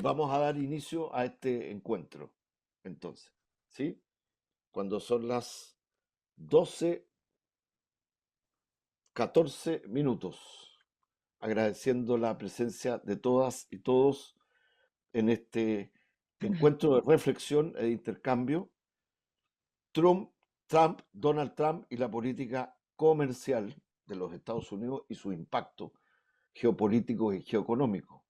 Vamos a dar inicio a este encuentro, entonces, ¿sí? Cuando son las 12:14, agradeciendo la presencia de todas y todos en este encuentro de reflexión e intercambio. Trump, Donald Trump y la política comercial de los Estados Unidos y su impacto geopolítico y geoeconómico.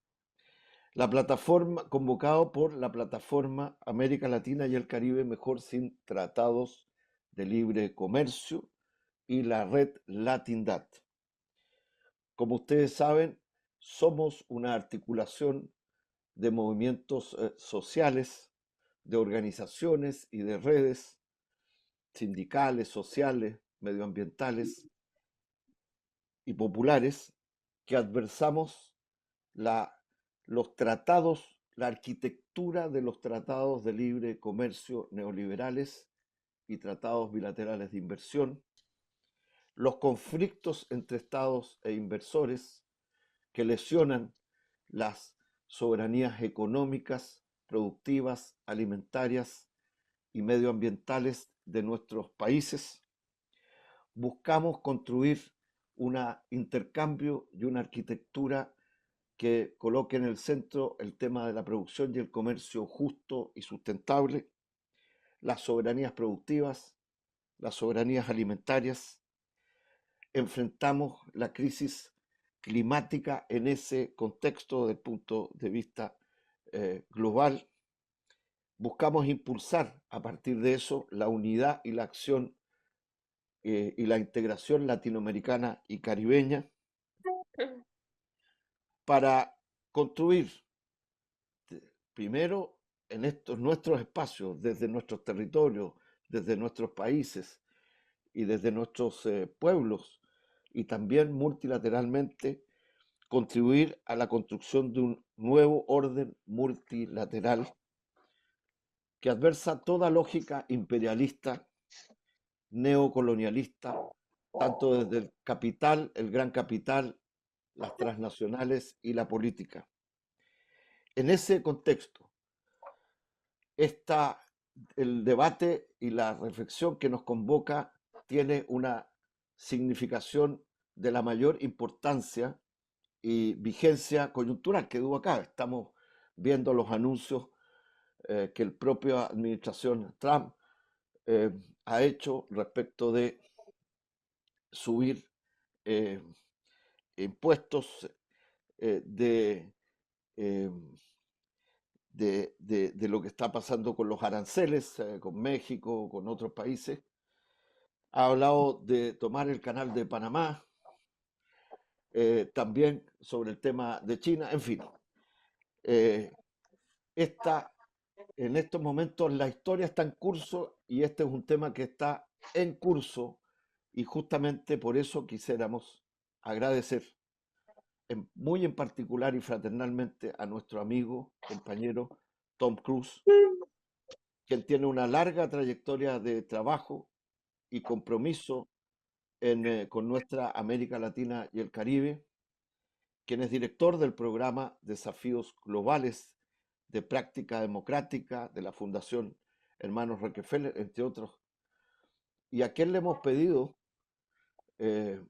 La plataforma, convocado por la plataforma América Latina y el Caribe Mejor sin Tratados de Libre Comercio y la red Latindad. Como ustedes saben, somos una articulación de movimientos sociales, de organizaciones y de redes sindicales, sociales, medioambientales y populares que adversamos la, los tratados, la arquitectura de los tratados de libre comercio neoliberales y tratados bilaterales de inversión, los conflictos entre estados e inversores que lesionan las soberanías económicas, productivas, alimentarias y medioambientales de nuestros países. Buscamos construir un intercambio y una arquitectura que coloque en el centro el tema de la producción y el comercio justo y sustentable, las soberanías productivas, las soberanías alimentarias. Enfrentamos la crisis climática en ese contexto desde el punto de vista global. Buscamos impulsar a partir de eso la unidad y la acción y la integración latinoamericana y caribeña para construir primero en estos nuestros espacios, desde nuestros territorios, desde nuestros países y desde nuestros pueblos, y también multilateralmente contribuir a la construcción de un nuevo orden multilateral que adversa toda lógica imperialista, neocolonialista, tanto desde el capital, el gran capital, las transnacionales y la política. En ese contexto, esta, el debate y la reflexión que nos convoca tiene una significación de la mayor importancia y vigencia coyuntural que hubo acá. Estamos viendo los anuncios que la propia administración Trump eh, ha hecho respecto de subir eh, impuestos de, eh, de lo que está pasando con los aranceles, con México, con otros países. Ha hablado de tomar el canal de Panamá, también sobre el tema de China, en fin. Eh, esta, en estos momentos la historia está en curso y este es un tema que está en curso y justamente por eso quisiéramos agradecer muy en particular y fraternalmente a nuestro amigo, compañero Tom Cruise, quien tiene una larga trayectoria de trabajo y compromiso con nuestra América Latina y el Caribe, quien es director del programa Desafíos Globales de Práctica Democrática de la Fundación Hermanos Rockefeller, entre otros, y a quien le hemos pedido,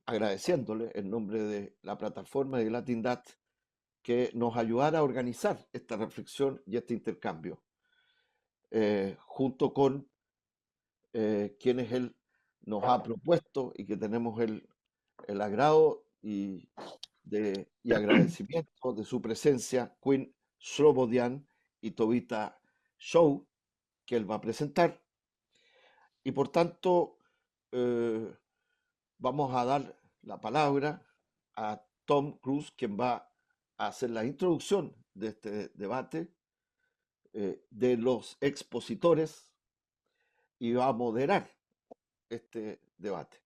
agradeciéndole en nombre de la plataforma de Latindad, que nos ayudara a organizar esta reflexión y este intercambio, junto con quienes él nos ha propuesto y que tenemos el agrado y agradecimiento de su presencia, Queen Slobodian y Tobita Show, que él va a presentar. Y por tanto, eh, vamos a dar la palabra a Tom Cruise, quien va a hacer la introducción de este debate, de los expositores, y va a moderar este debate.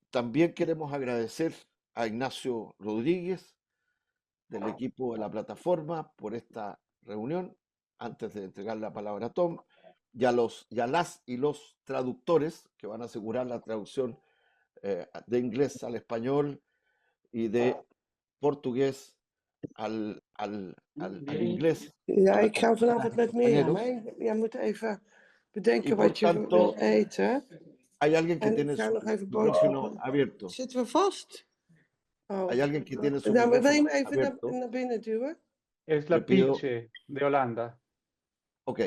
También queremos agradecer a Ignacio Rodríguez del equipo de la plataforma por esta reunión, antes de entregar la palabra a Tom, y a las y los traductores que van a asegurar la traducción de inglés al español y de portugués al inglés Ja, a, ik ga a vanavond los met Mirjam, compañeros hè. Jij moet even y bedenken por wat je wil tanto eten. hay alguien que En ik tiene ga su nog even micrófono boodschappen. abierto. Zitten we vast? Hay Oh. alguien que tiene su Nou, maar wil je micrófono me even abierto. naar binnen duwen? Es Le la pido, Piche de Holanda. ok.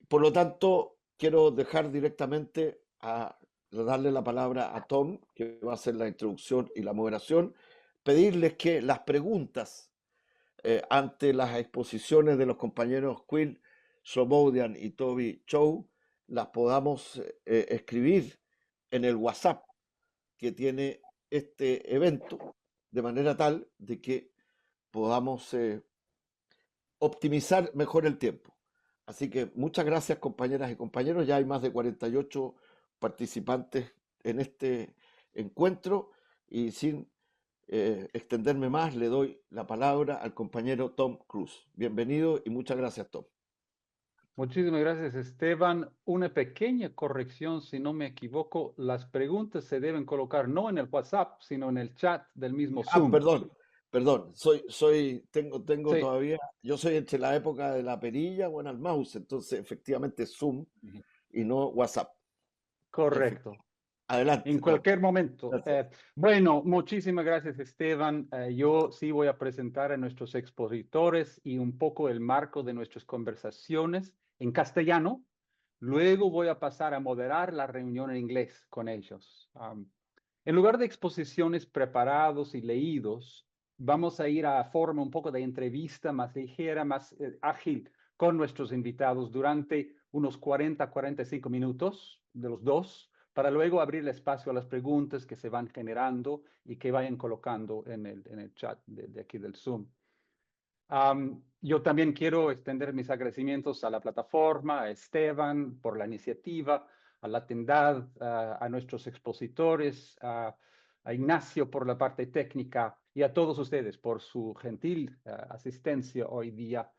Por lo tanto, quiero dejar directamente a darle la palabra a Tom, que va a hacer la introducción y la moderación, pedirles que las preguntas ante las exposiciones de los compañeros Quill, Slobodian y Toby Chow las podamos escribir en el WhatsApp que tiene este evento, de manera tal de que podamos optimizar mejor el tiempo. Así que muchas gracias, compañeras y compañeros. Ya hay más de 48 participantes en este encuentro y sin extenderme más, le doy la palabra al compañero Tom Cruz. Bienvenido y muchas gracias, Tom. Muchísimas gracias, Esteban. Una pequeña corrección, si no me equivoco, las preguntas se deben colocar no en el WhatsApp, sino en el chat del mismo Ah, Zoom. perdón, tengo Sí, todavía, yo soy entre la época de la perilla, bueno, el mouse, entonces efectivamente Zoom y no WhatsApp. correcto. En Adelante, Tom. cualquier momento. Gracias. Bueno, muchísimas gracias, Esteban. Yo sí voy a presentar a nuestros expositores y un poco el marco de nuestras conversaciones en castellano. Luego voy a pasar a moderar la reunión en inglés con ellos. En lugar de exposiciones preparados y leídos, vamos a ir a forma un poco de entrevista más ligera, más ágil con nuestros invitados durante unos 40-45 minutos de los dos, para luego abrir el espacio a las preguntas que se van generando y que vayan colocando en el chat de aquí del Zoom. Yo también quiero extender mis agradecimientos a la plataforma, a Esteban por la iniciativa, a la Tendad, a nuestros expositores, a Ignacio por la parte técnica y a todos ustedes por su gentil asistencia hoy día.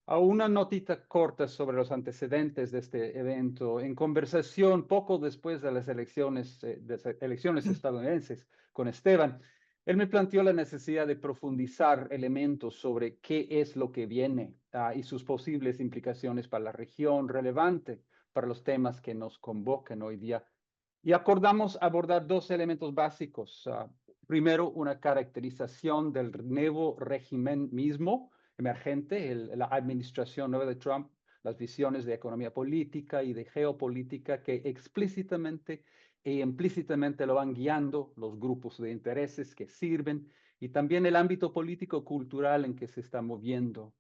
A una notita corta sobre los antecedentes de este evento. En conversación poco después de las elecciones estadounidenses con Esteban, él me planteó la necesidad de profundizar elementos sobre qué es lo que viene y sus posibles implicaciones para la región relevante para los temas que nos convocan hoy día. Y acordamos abordar dos elementos básicos. Primero, una caracterización del nuevo régimen mismo emergente, la administración nueva de Trump, las visiones de economía política y de geopolítica que explícitamente e implícitamente lo van guiando, los grupos de intereses que sirven y también el ámbito político-cultural en que se está moviendo.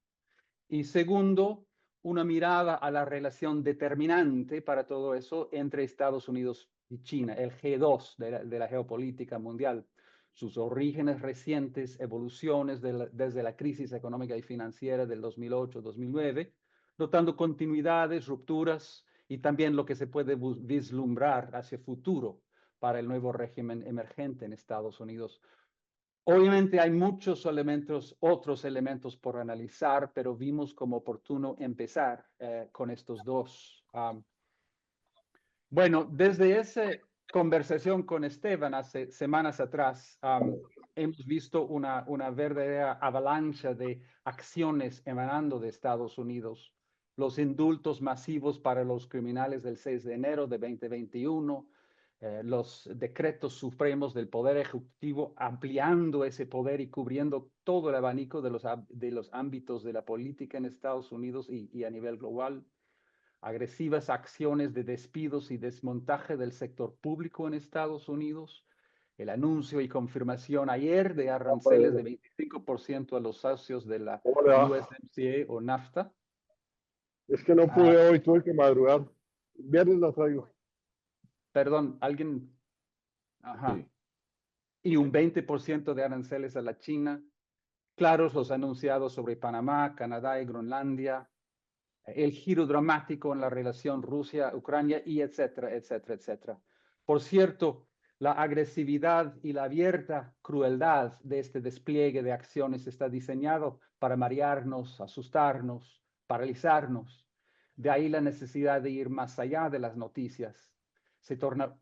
Y segundo, una mirada a la relación determinante para todo eso entre Estados Unidos y China, el G2 de la geopolítica mundial, sus orígenes recientes, evoluciones desde la crisis económica y financiera del 2008-2009, notando continuidades, rupturas y también lo que se puede vislumbrar hacia futuro para el nuevo régimen emergente en Estados Unidos. Obviamente hay muchos elementos, otros elementos por analizar, pero vimos como oportuno empezar con estos dos. Bueno, desde esa conversación con Esteban hace semanas atrás, hemos visto una verdadera avalancha de acciones emanando de Estados Unidos. Los indultos masivos para los criminales del 6 de enero de 2021, los decretos supremos del Poder Ejecutivo ampliando ese poder y cubriendo todo el abanico de los ámbitos de la política en Estados Unidos y a nivel global, agresivas acciones de despidos y desmontaje del sector público en Estados Unidos, el anuncio y confirmación ayer de aranceles de 25% a los socios de la Hola, USMCA o NAFTA. es que no pude hoy, tuve que madrugar. Viernes la traigo. Perdón, alguien. Ajá. Sí. Y un 20% de aranceles a la China. Claros los anunciados sobre Panamá, Canadá y Groenlandia. El giro dramático en la relación Rusia-Ucrania y etcétera, etcétera, etcétera. Por cierto, la agresividad y la abierta crueldad de este despliegue de acciones está diseñado para marearnos, asustarnos, paralizarnos. De ahí la necesidad de ir más allá de las noticias. Se torna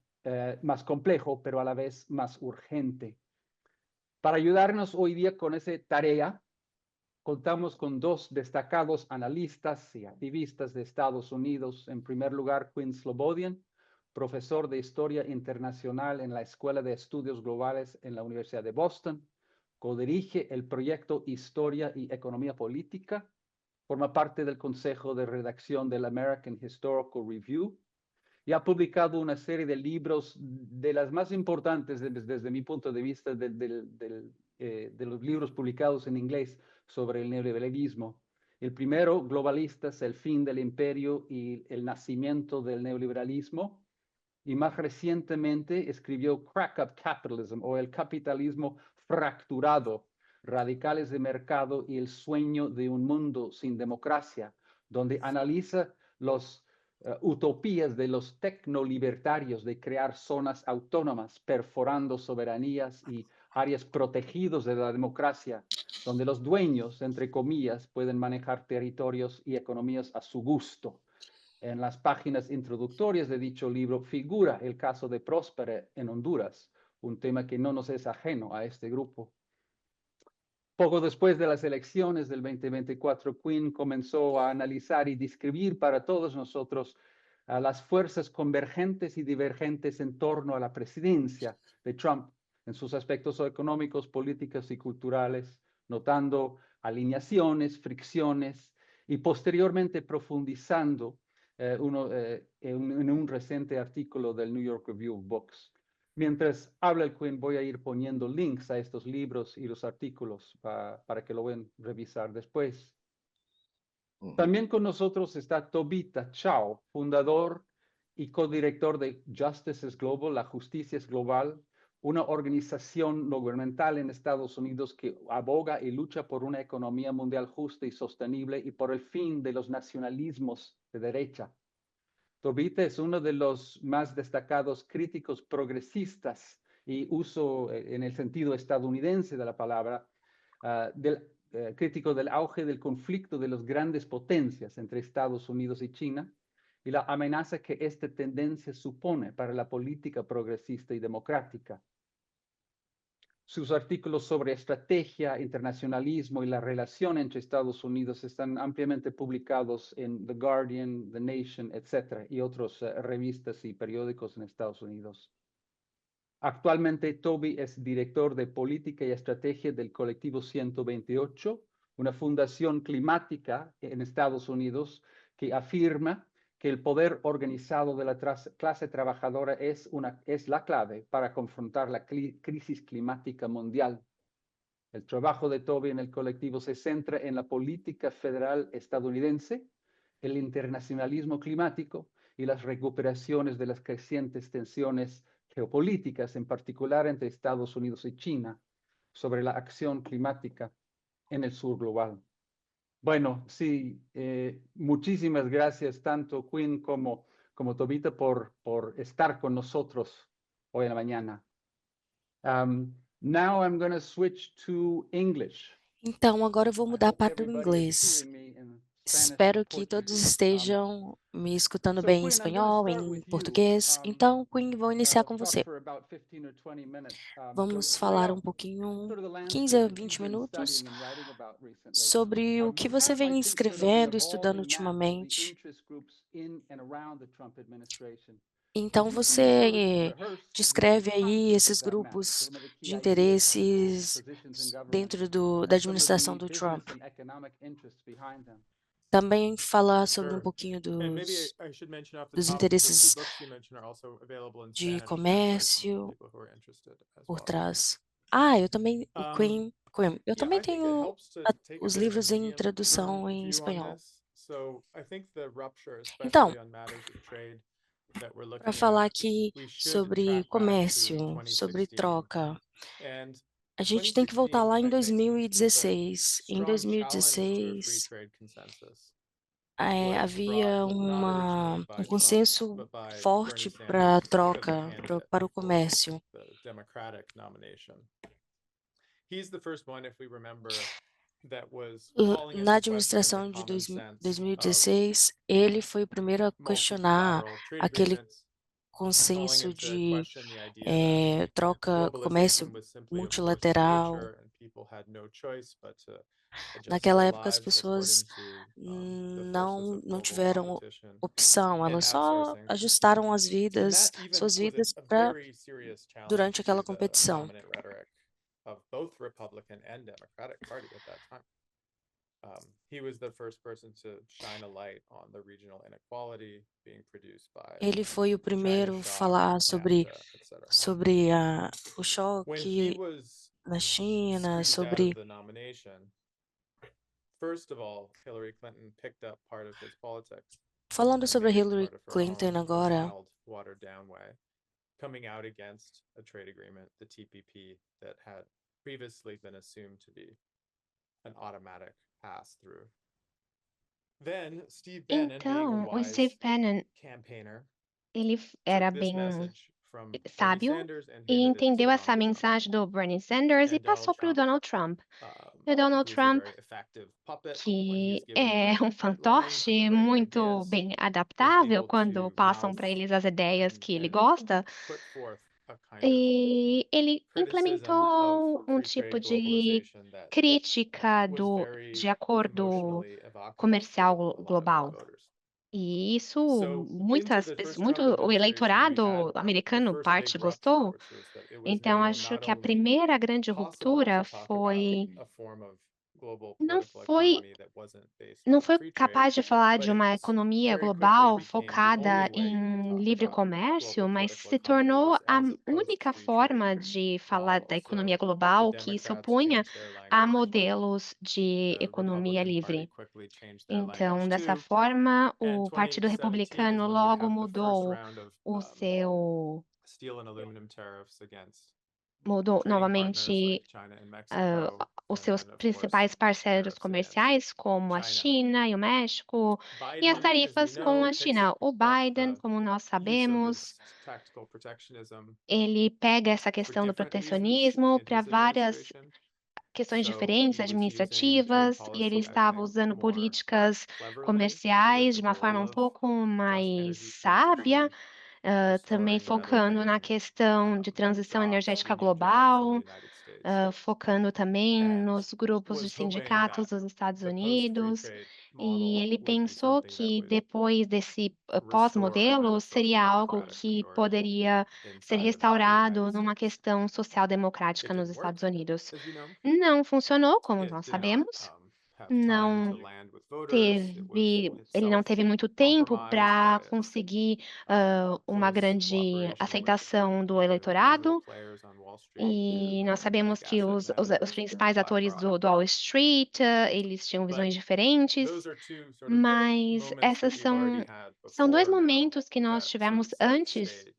más complejo, pero a la vez más urgente. Para ayudarnos hoy día con esa tarea, contamos con dos destacados analistas y activistas de Estados Unidos. En primer lugar, Quinn Slobodian, profesor de Historia Internacional en la Escuela de Estudios Globales en la Universidad de Boston. Codirige el proyecto Historia y Economía Política. Forma parte del Consejo de Redacción del American Historical Review y ha publicado una serie de libros de las más importantes desde mi punto de vista de los libros publicados en inglés sobre el neoliberalismo. El primero, Globalistas, el fin del imperio y el nacimiento del neoliberalismo. Y más recientemente escribió Crack Up Capitalism o el capitalismo fracturado, radicales de mercado y el sueño de un mundo sin democracia, donde analiza las utopías de los tecnolibertarios de crear zonas autónomas, perforando soberanías y áreas protegidas de la democracia, donde los dueños, entre comillas, pueden manejar territorios y economías a su gusto. En las páginas introductorias de dicho libro figura el caso de Próspera en Honduras, un tema que no nos es ajeno a este grupo. Poco después de las elecciones del 2024, Quinn comenzó a analizar y describir para todos nosotros las fuerzas convergentes y divergentes en torno a la presidencia de Trump en sus aspectos económicos, políticos y culturales, notando alineaciones, fricciones y posteriormente profundizando en un reciente artículo del New York Review of Books. Mientras habla el Quinn, voy a ir poniendo links a estos libros y los artículos para que lo puedan revisar después. También con nosotros está Tobita Chao, fundador y codirector de Justice is Global, La Justicia es Global, una organización no gubernamental en Estados Unidos que aboga y lucha por una economía mundial justa y sostenible y por el fin de los nacionalismos de derecha. Tobita es uno de los más destacados críticos progresistas y uso en el sentido estadounidense de la palabra, crítico del auge del conflicto de las grandes potencias entre Estados Unidos y China y la amenaza que esta tendencia supone para la política progresista y democrática. Sus artículos sobre estrategia, internacionalismo y la relación entre Estados Unidos están ampliamente publicados en The Guardian, The Nation, etc., y otras revistas y periódicos en Estados Unidos. Actualmente, Toby es director de política y estrategia del Colectivo 128, una fundación climática en Estados Unidos que afirma que el poder organizado de la clase trabajadora es la clave para confrontar la crisis climática mundial. El trabajo de Toby en el colectivo se centra en la política federal estadounidense, el internacionalismo climático y las recuperaciones de las crecientes tensiones geopolíticas, en particular entre Estados Unidos y China, sobre la acción climática en el sur global. Bueno, sí, muchísimas gracias tanto Quinn como Tobita por estar con nosotros hoy en la mañana. Now I'm going to switch to English. Então, agora eu vou I mudar hope para o everybody is inglês. hearing me in Spanish Espero and que todos Portuguese. estejam me escutando So bem em Quinn, I'm going to espanhol, start em with you. português. Então, Quinn, vou iniciar com Talk você. for about 15 or 20 minutes. Vamos So lay falar out pouquinho, sort of the 15 a landscape that 20 you've been minutos, studying and writing about recently. sobre o que We você have, I vem think, sort of the escrevendo, estudando evolving map of the ultimamente. interest groups in and around the Trump administration. Então, Could you please você rehearse descreve the aí content esses of that map, grupos some of the key de ideas, interesses positions in government, dentro da and some of administração the do business Trump. and economic interests behind them? Também falar sobre um Sure. pouquinho And maybe dos I should mention off the dos top, the two interesses books you mentioned are also available in de Spanish translation comércio for people who are interested as por well. trás. Ah, eu também, o Um, Quinn, eu yeah, também I think it tenho helps to take a os bit of a livros em medium tradução term em view on espanhol. this. So I think the rupture, Então, especially on matters of trade that we're para looking falar at, aqui we should sobre track back to comércio, sobre 2016. troca, And a gente tem que voltar 2016, lá em I think, was a 2016. Em strong challenge to a free 2016, trade consensus. Was havia brought not originally by Trump, consenso but by forte Bernie para a Sanders, troca, as the candidate para o for comércio. the Democratic nomination. He's the first one, if we remember, that was calling into Na question administração the de common sense of 2016, ele foi o primeiro a questionar multilateral trade aquele agreements consenso into de question the idea that troca, comércio globalization was simply a force of multilateral. nature and people had no choice but to adjust Naquela their época as lives pessoas according to the forces não of global tiveram competition opção, and elas só outsourcing. ajustaram as And vidas, that even suas was vidas a para very serious challenge durante to aquela the competição. dominant rhetoric of both Republican and Democratic Party at that time. He was the first person to shine a light on the regional inequality being produced by Ele foi o the China primeiro a shock, falar sobre NAFTA, etc. o When he choque was na China, squeezed out sobre of the nomination, first of all, Hillary Clinton picked up part of his politics falando and sobre a made it Hillary part of her Clinton own in a agora, mild, watered down way, coming out against a trade agreement, the TPP, that had previously been assumed to be an automatic pass-through. Then Steve Bannon, being a Então, o wise Steve Bannon, campaigner, ele era took this bem message from Bernie sábio Sanders and e handed it to entendeu essa Donald Trump. mensagem do Bernie Sanders e And Donald passou para o Trump, Donald Trump. E o who Donald is a Trump, very effective puppet when he is que given the é right um lines fantoche and the right muito ideas, bem was adaptável able quando to passam mouth para eles as ideias que ele and gosta, put forth a kind of e ele criticism implementou of um free tipo trade de globalization that crítica was de very acordo emotionally evocative comercial to a lot of global. voters. E isso, So into muitas the pessoas, first muito Trump o administration, we eleitorado had the americano, first parte big rupture, gostou. which was that it was Então, now acho not que a only primeira grande possible ruptura to talk about foi a form of global não political foi economy that wasn't based não on foi free trade, capaz de falar but de uma it economia very quickly global became the focada only way you could em talk livre about comércio, global mas political se economy tornou was a as a única post-free trade forma de falar model. da economia So the global que se Democrats opunha changed their a language. modelos de The economia Republican Party livre. quickly changed their Então, language dessa too. forma, And o Partido 2017 is Republicano when we logo have the first mudou round of o seu steel and aluminum tariffs against mudou trading partners like novamente China and Mexico, os seus and of course principais parceiros tariffs against comerciais, como a China. China e o México, e as Biden, as we tarifas com know, a picks China. O up Biden, the como nós use of sabemos, this tactical protectionism ele pega essa for questão do different reasons protecionismo in para his várias administration. questões So diferentes, he was using trade administrativas, e ele policy, I estava think, usando more políticas cleverly, comerciais with de the uma goal forma um of pouco just mais energy sábia, transition, também restoring the focando na Mediterranean questão de transição jobs, energética union jobs in the global, United States, focando também and nos grupos de was hoping sindicatos that dos Estados the post-free Unidos. trade E model ele would be pensou something that que would depois desse restore a pós-modelo kind of social seria algo democratic que majority poderia ser inside of the restaurado United numa States. questão social-democrática It nos didn't work, Estados Unidos. as we know. Não funcionou, como It nós did not sabemos. have time Não to land with voters. It was ele não itself teve muito tempo compromised para by conseguir uma close grande cooperation with aceitação do the usual eleitorado. players on Wall Street, E nós sabemos big que asset os managers, principais atores do Wall Street, eles tinham But visões diferentes, those are two sort of mas moments essas that we've already had são dois before now momentos que nós that sort tivemos of set the antes stage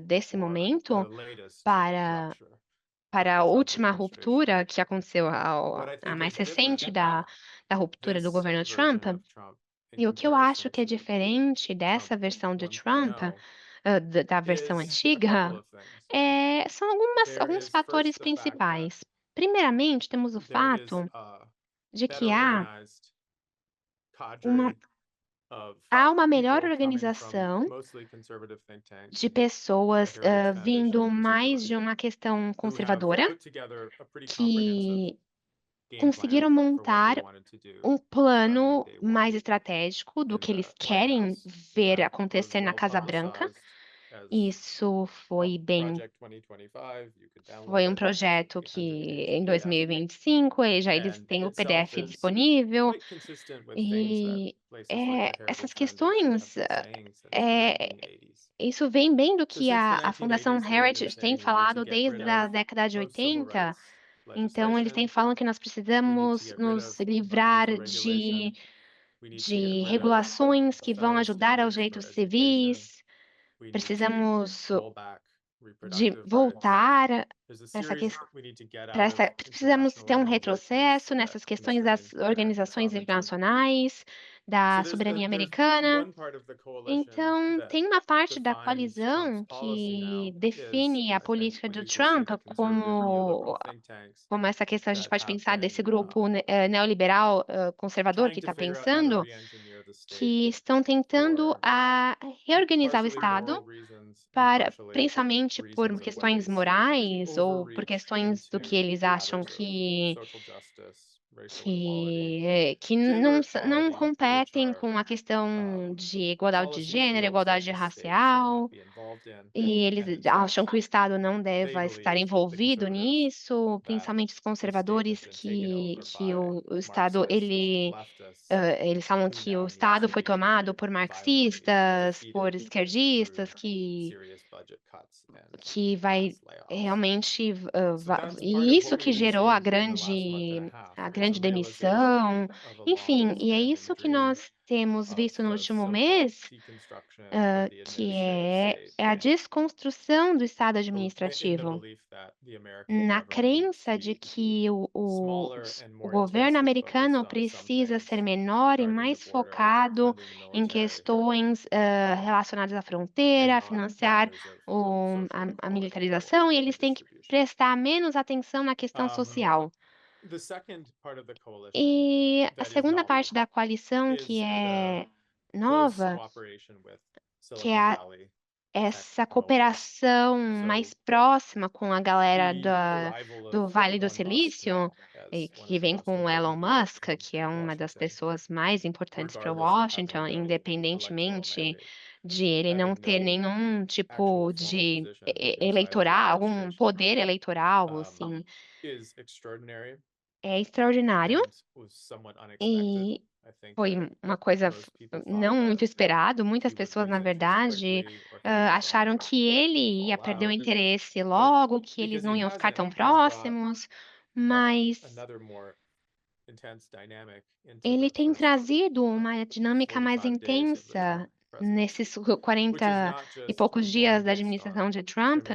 desse for momento the latest para rupture of para the a Trump última administration. ruptura que aconteceu, What I a think mais is recente different da about ruptura do this governo version Trump. of Trump in E o que eu comparison acho que é to diferente dessa Trump versão de 1.0 Trump, da versão is a couple antiga, of things. são There alguns is fatores first the fact that principais. Primeiramente, temos o there is fato a de que better organized uma, cadre of há uma melhor people coming from organização mostly conservative think tanks, de pessoas the Heritage Foundation vindo in particular, mais de uma questão who have conservadora, put together a pretty comprehensive que game conseguiram plan for what they montar wanted to do um starting plano day one mais estratégico do in que the eles White querem House. ver That was acontecer na well Casa Branca. publicized as Isso foi bem. Project 2025. You could download Foi it. It's projeto 800 que pages em PDF. 2025 eles And têm o itself PDF is disponível. quite consistent with things that E places like the Heritage essas Foundation have questões, been saying since the é, 1980s. isso vem bem do So que since the a Fundação 1980s, they have been Heritage tem saying we need to falado get rid desde a of década de pro-civil 80. rights Então, eles têm legislation. falado que nós We need to precisamos get rid nos of livrar environmental regulation. We need to get rid of regulações the que vão federal ajudar aos standards for direitos education. civis. We need to Precisamos roll back de reproductive rights. voltar There's a essa series questão. we need to get out of Precisamos ter um international retrocesso organizations nessas that questões constrain das American organizações sovereignty. internacionais, da So there's soberania there's americana. one part of the coalition Então, that tem uma parte da defines Trump's coalizão policy now que is, define a I think, política what do you could say Trump the conservative neoliberal como, think tanks como essa questão, a gente that pode have pensar been desse grupo neoliberal conservador trying que to está figure out how to pensando re-engineer que estão tentando reorganizar o Estado para, principalmente por questões morais ou por questões do que eles acham que não competem com a questão de igualdade de gênero, igualdade racial, e eles acham que o Estado não deve estar envolvido nisso, principalmente os conservadores, que o Estado, eles falam que o Estado foi tomado por marxistas, por esquerdistas, que vai realmente, e isso que gerou a grande demissão, enfim, e é isso que nós temos visto no último mês, que é a desconstrução do Estado administrativo, na crença de que o governo americano precisa ser menor e mais focado em questões relacionadas à fronteira, financiar a militarização, e eles têm que prestar menos atenção na questão social. E a segunda parte da coalição, que é nova, que é essa cooperação mais próxima com a galera do Vale do Silício, e que vem com o Elon Musk, que é uma das pessoas mais importantes para Washington, independentemente de ele não ter nenhum tipo de eleitoral, algum poder eleitoral, assim, é extraordinário. E foi uma coisa não muito esperado. Muitas pessoas, na verdade, acharam que ele ia perder o interesse logo, que eles não iam ficar tão próximos, mas ele tem trazido uma dinâmica mais intensa nesses 40 e poucos dias da administração de Trump,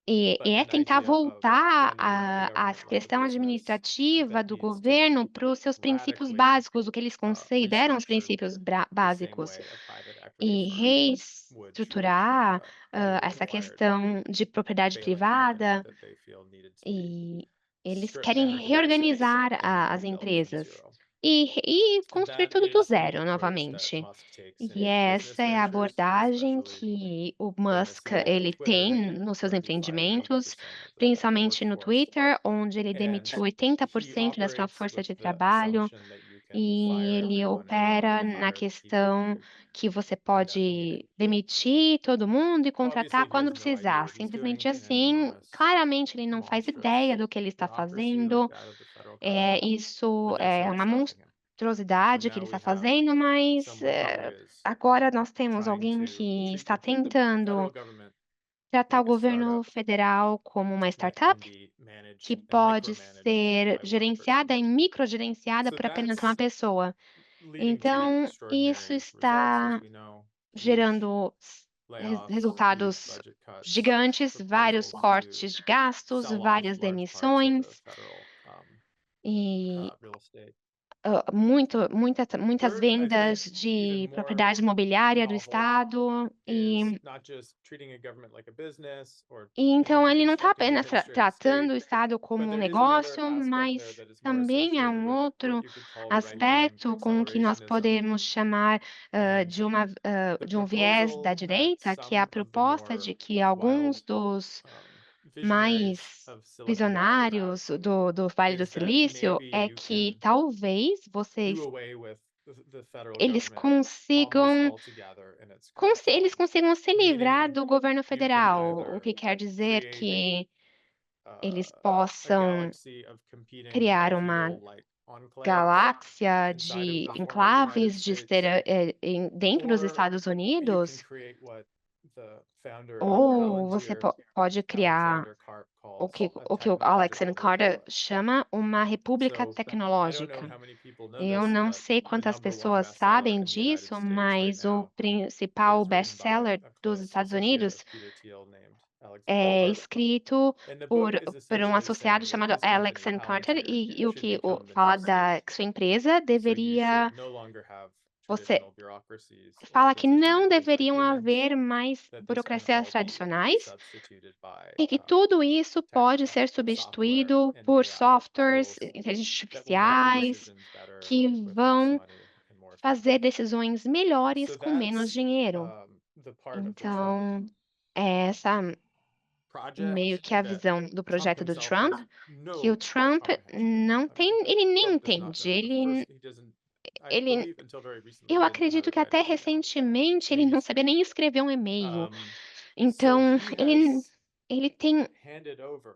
e é tentar voltar a questão administrativa do governo para os seus princípios básicos, o que eles consideram os princípios básicos, e reestruturar essa questão de propriedade privada, e eles querem reorganizar as empresas e construir tudo do zero novamente. E essa é a abordagem que o Musk ele tem nos seus empreendimentos, principalmente no Twitter, onde ele demitiu 80% da sua força de trabalho, e ele opera na questão que você pode demitir todo mundo e contratar quando precisar, simplesmente assim. Claramente ele não faz ideia do que ele está fazendo. Isso é uma monstruosidade que ele está fazendo, mas agora nós temos alguém que está tentando tratar o governo federal como uma startup que pode ser gerenciada e microgerenciada por apenas uma pessoa. Então, isso está gerando resultados gigantes, vários cortes de gastos, várias demissões e muitas vendas de propriedade imobiliária do Estado. E então ele não está apenas tratando o Estado como um negócio, mas também há um outro aspecto com que nós podemos chamar de um viés da direita, que é a proposta de que alguns dos mais visionários do Vale do Silício é que talvez eles consigam se livrar do governo federal, o que quer dizer que eles possam criar uma galáxia de enclaves dentro dos Estados Unidos, ou você pode criar o que o Alexander Carter chama uma república tecnológica. Eu não sei quantas pessoas sabem disso, mas o principal best-seller dos Estados Unidos é escrito por um associado chamado Alexander Carter, e o que fala da que sua empresa deveria Você traditional bureaucracies or fala que procedures não used by deveriam humans, haver mais that this can burocracias all be tradicionais substituted by e que tudo isso pode ser software substituído and por AI softwares, tools inteligências that will make the artificiais, decisions better que with less vão money and more time. fazer decisões melhores So com menos that's dinheiro. the part of the Trump Então, é essa meio project que a that visão do Trump projeto do himself Trump, has que o no Trump comprehension não of. I tem, mean, ele nem Trump does not entende, know. First, he doesn't. I ele, believe until very recently eu he didn't know how acredito to que write até an email. recentemente ele And não he's sabia nem escrever um e-mail. so Então, he ele, has ele tem, handed over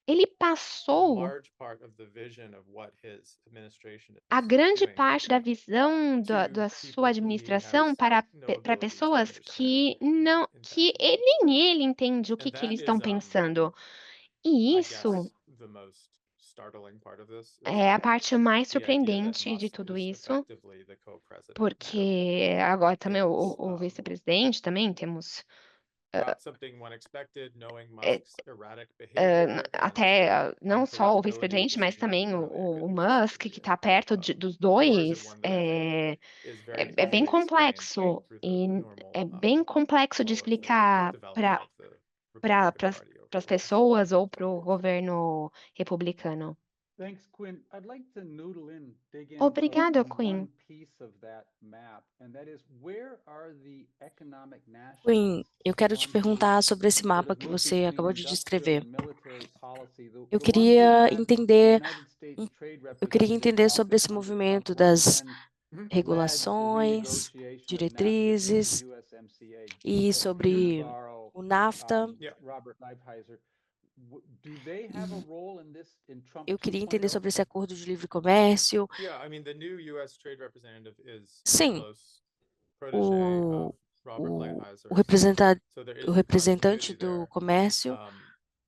ele a passou large part of the vision of what his administration a is grande doing parte da visão da to sua people who he administração has para no ability to pessoas que understand não, que intentions. nem ele entende o And que that eles is, estão pensando. E I isso guess, the most startling part of this is é a parte mais the idea that surpreendente de Musk tudo is isso, effectively the co-president. porque agora também is, o vice-presidente também temos not something one expected, knowing é, Musk's erratic behavior and até não só o unpredictability vice-presidente, mas is not também really a o good place Musk, to be que in. está perto dos Nor is it dois, one that I think is very é bem easily explained complexo through the e normal é bem complexo de flow of the explicar development of the para Republican Party over as the last pessoas ou para 20 o years. governo republicano. Thanks, Quinn. I'd like to noodle in, dig in Obrigado, on Quinn. one piece of that map, and that is where are the economic Quinn, nationalists eu quero te on whose perguntar sobre esse sort mapa of que move você between acabou de industrial descrever. and military policy, Eu the ones who queria had entender, United States Trade eu queria representative entender sobre esse often under Trump movimento work das and led the regulações, renegotiation of NAFTA into diretrizes the USMCA. e So sobre borrow o NAFTA. Yeah. Robert Lighthizer. Do they have a role in this in Trump Eu queria entender 2.0? sobre esse acordo de livre comércio. Yeah, I mean, the new U.S. Trade Representative is a Sim, close protege o, of Robert o, o, Lighthizer. o So there is a representante continuity do there. comércio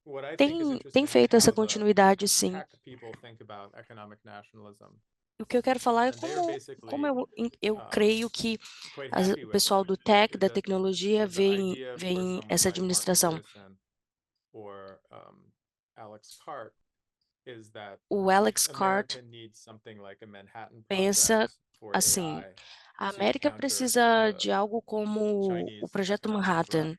What I think is tem interesting feito is essa how the continuidade, sim. tech people think about economic nationalism. O que eu quero falar é And they are como basically eu creio que quite o happy with pessoal it. do tech, da The tecnologia, the idea for vê someone essa like Mark administração. Pearson or Alex Karp is that O Alex Cart America needs something like a Manhattan pensa Project for assim: AI a to América counter precisa the de algo como o Chinese Projeto economic threat. Manhattan.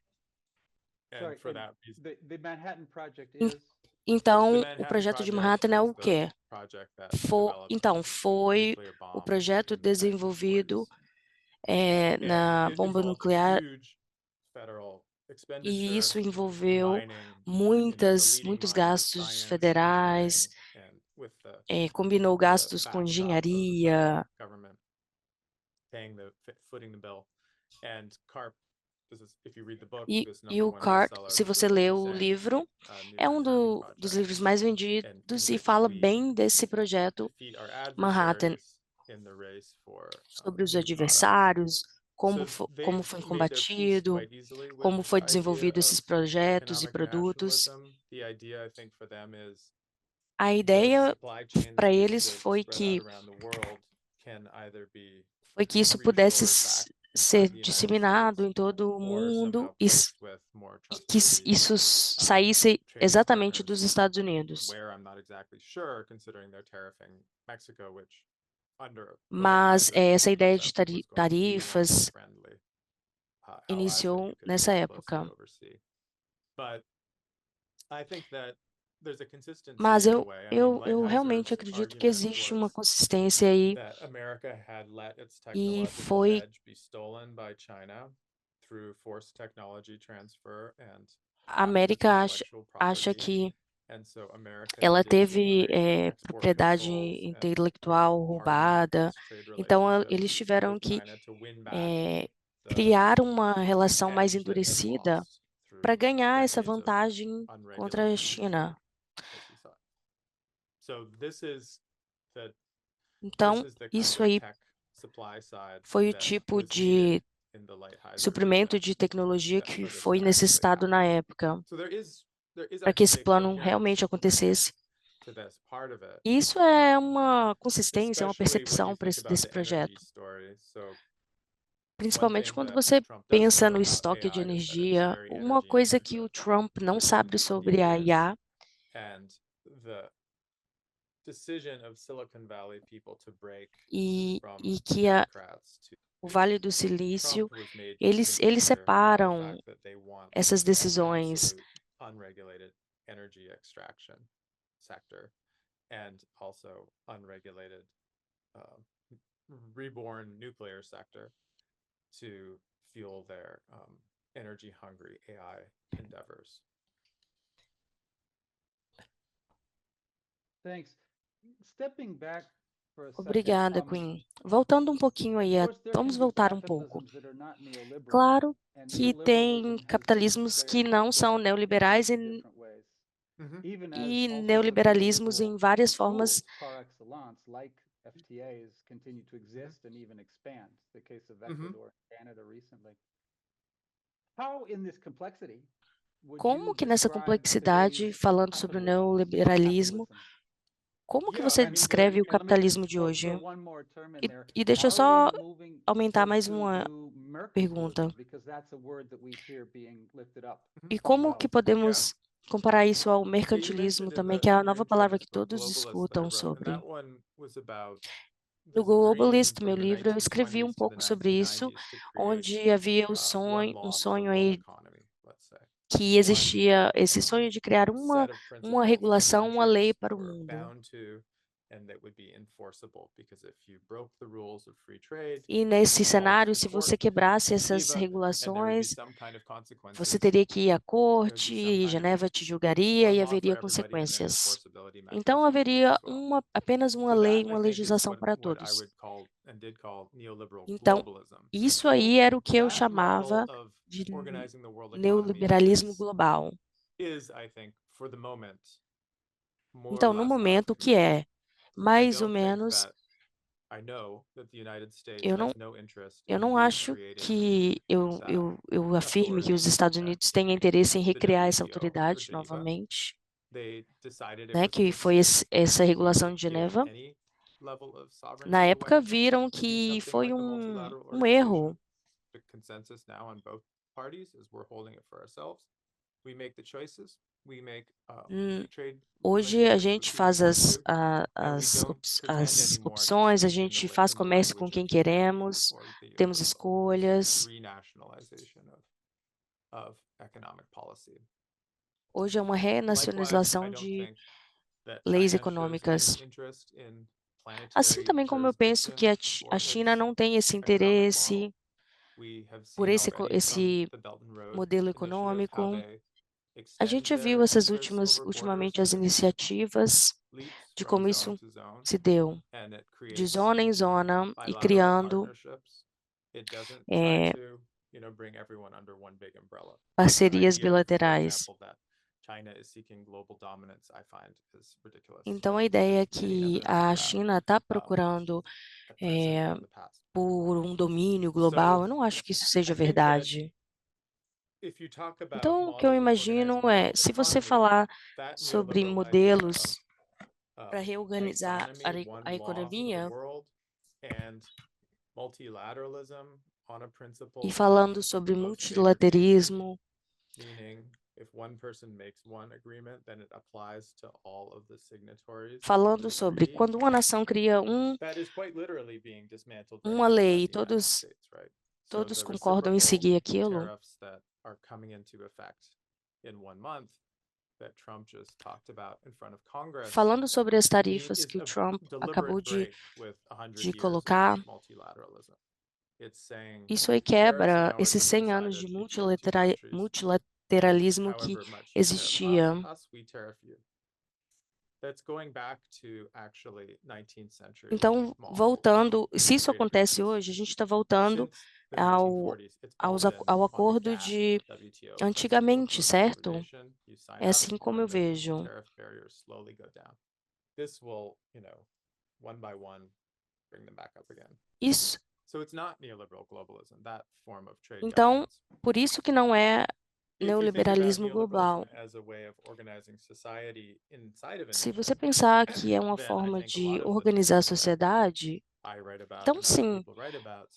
And Sorry, for and that reason, the Manhattan Project En- is the Então, o Manhattan projeto de Project Manhattan é is o the quê? project that developed Foi nuclear o bomb projeto in the desenvolvido 1940s. And na it bomba involved nuclear, huge federal e expenditure, isso envolveu combining the leading muitos minds of gastos science, federais, engineering, and with the combinou gastos com backstop of the engenharia. federal government footing the bill. And Karp, if you read the book, this E o #1 Cart, bestseller, se você lê o livro, é um dos livros mais vendidos e fala bem desse projeto Manhattan, sobre os adversários, como foi combatido, como foi desenvolvido esses projetos e produtos. A ideia para eles foi que isso pudesse ser disseminado em todo o mundo e que isso saísse exatamente dos Estados Unidos. Mas essa ideia de tarifas iniciou nessa época. Mas eu realmente acredito que existe uma consistência aí, e foi a América acha que ela teve propriedade intelectual roubada, então eles tiveram que criar uma relação mais endurecida para ganhar essa vantagem contra a China. Então, isso aí foi o tipo de suprimento de tecnologia que foi necessitado na época para que esse plano realmente acontecesse. Isso é uma consistência, é uma percepção desse projeto. Principalmente quando você pensa no estoque de energia, uma coisa que o Trump não sabe sobre a IA e que o Vale do Silício, eles separam essas decisões unregulated energy extraction sector and also unregulated reborn nuclear sector to fuel their energy-hungry AI endeavors. Thanks. Stepping back for a second, Obrigada, Queen. Voltando um pouquinho aí, vamos voltar um pouco. Claro que tem capitalismos que não são neoliberais e neoliberalismos em várias formas. FTAs continue to exist and even expand. The case of Ecuador and Canada recently. How in this complexity Como que nessa complexidade, falando sobre o neoliberalismo, como que você descreve o capitalismo de hoje? E deixa eu só aumentar mais uma pergunta. E como que podemos comparar isso ao mercantilismo também, que é a nova palavra que todos escutam sobre? No Globalist, meu livro, eu escrevi um pouco sobre isso, onde havia um sonho aí que existia esse sonho de criar uma regulação, uma lei para o mundo. E nesse cenário, se você quebrasse essas regulações, você teria que ir à corte, e Geneva te julgaria e haveria consequências. Então, haveria apenas uma lei, uma legislação para todos. Então, isso aí era o que eu chamava de neoliberalismo global. Então, no momento, o que é? Mais ou menos, eu não acho que eu afirme que os Estados Unidos têm interesse em recriar essa autoridade novamente, né, que foi essa regulação de Geneva. Na época, viram que foi um erro. Hoje a gente faz as opções, a gente faz comércio com quem queremos, temos escolhas. Hoje é uma renacionalização de leis econômicas. Assim também como eu penso que a China não tem esse interesse por esse modelo econômico. A gente viu ultimamente as iniciativas de como isso se deu, de zona em zona e criando parcerias bilaterais. Então, a ideia é que a China está procurando por um domínio global, eu não acho que isso seja verdade. Então, o que eu imagino é, se você falar sobre modelos para reorganizar a economia, e falando sobre multilaterismo, falando sobre quando uma nação cria uma lei e todos concordam em seguir aquilo, falando sobre as tarifas que o Trump acabou de colocar, isso aí quebra esses 100 anos de multilateralismo que existia. Então, voltando, se isso acontece hoje, a gente está voltando ao acordo de antigamente, certo? É assim como eu vejo. Isso. Então, por isso que não é neoliberalismo global. Se você pensar que é uma forma de organizar a sociedade, então sim,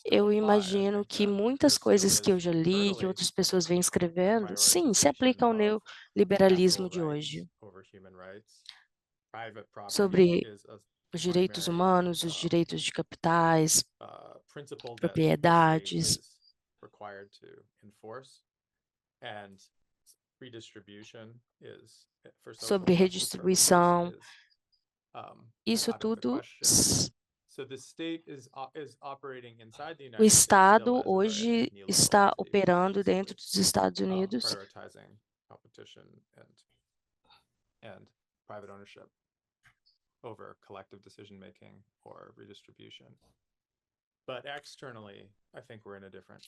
eu imagino que muitas coisas que eu já li, que outras pessoas vêm escrevendo, sim, se aplicam ao neoliberalismo de hoje. sobre os direitos humanos, os direitos de capitais, propriedades, sobre redistribuição. Isso tudo, o Estado hoje está operando dentro dos Estados Unidos over collective decision making or redistribution. But externally, I think we're in a different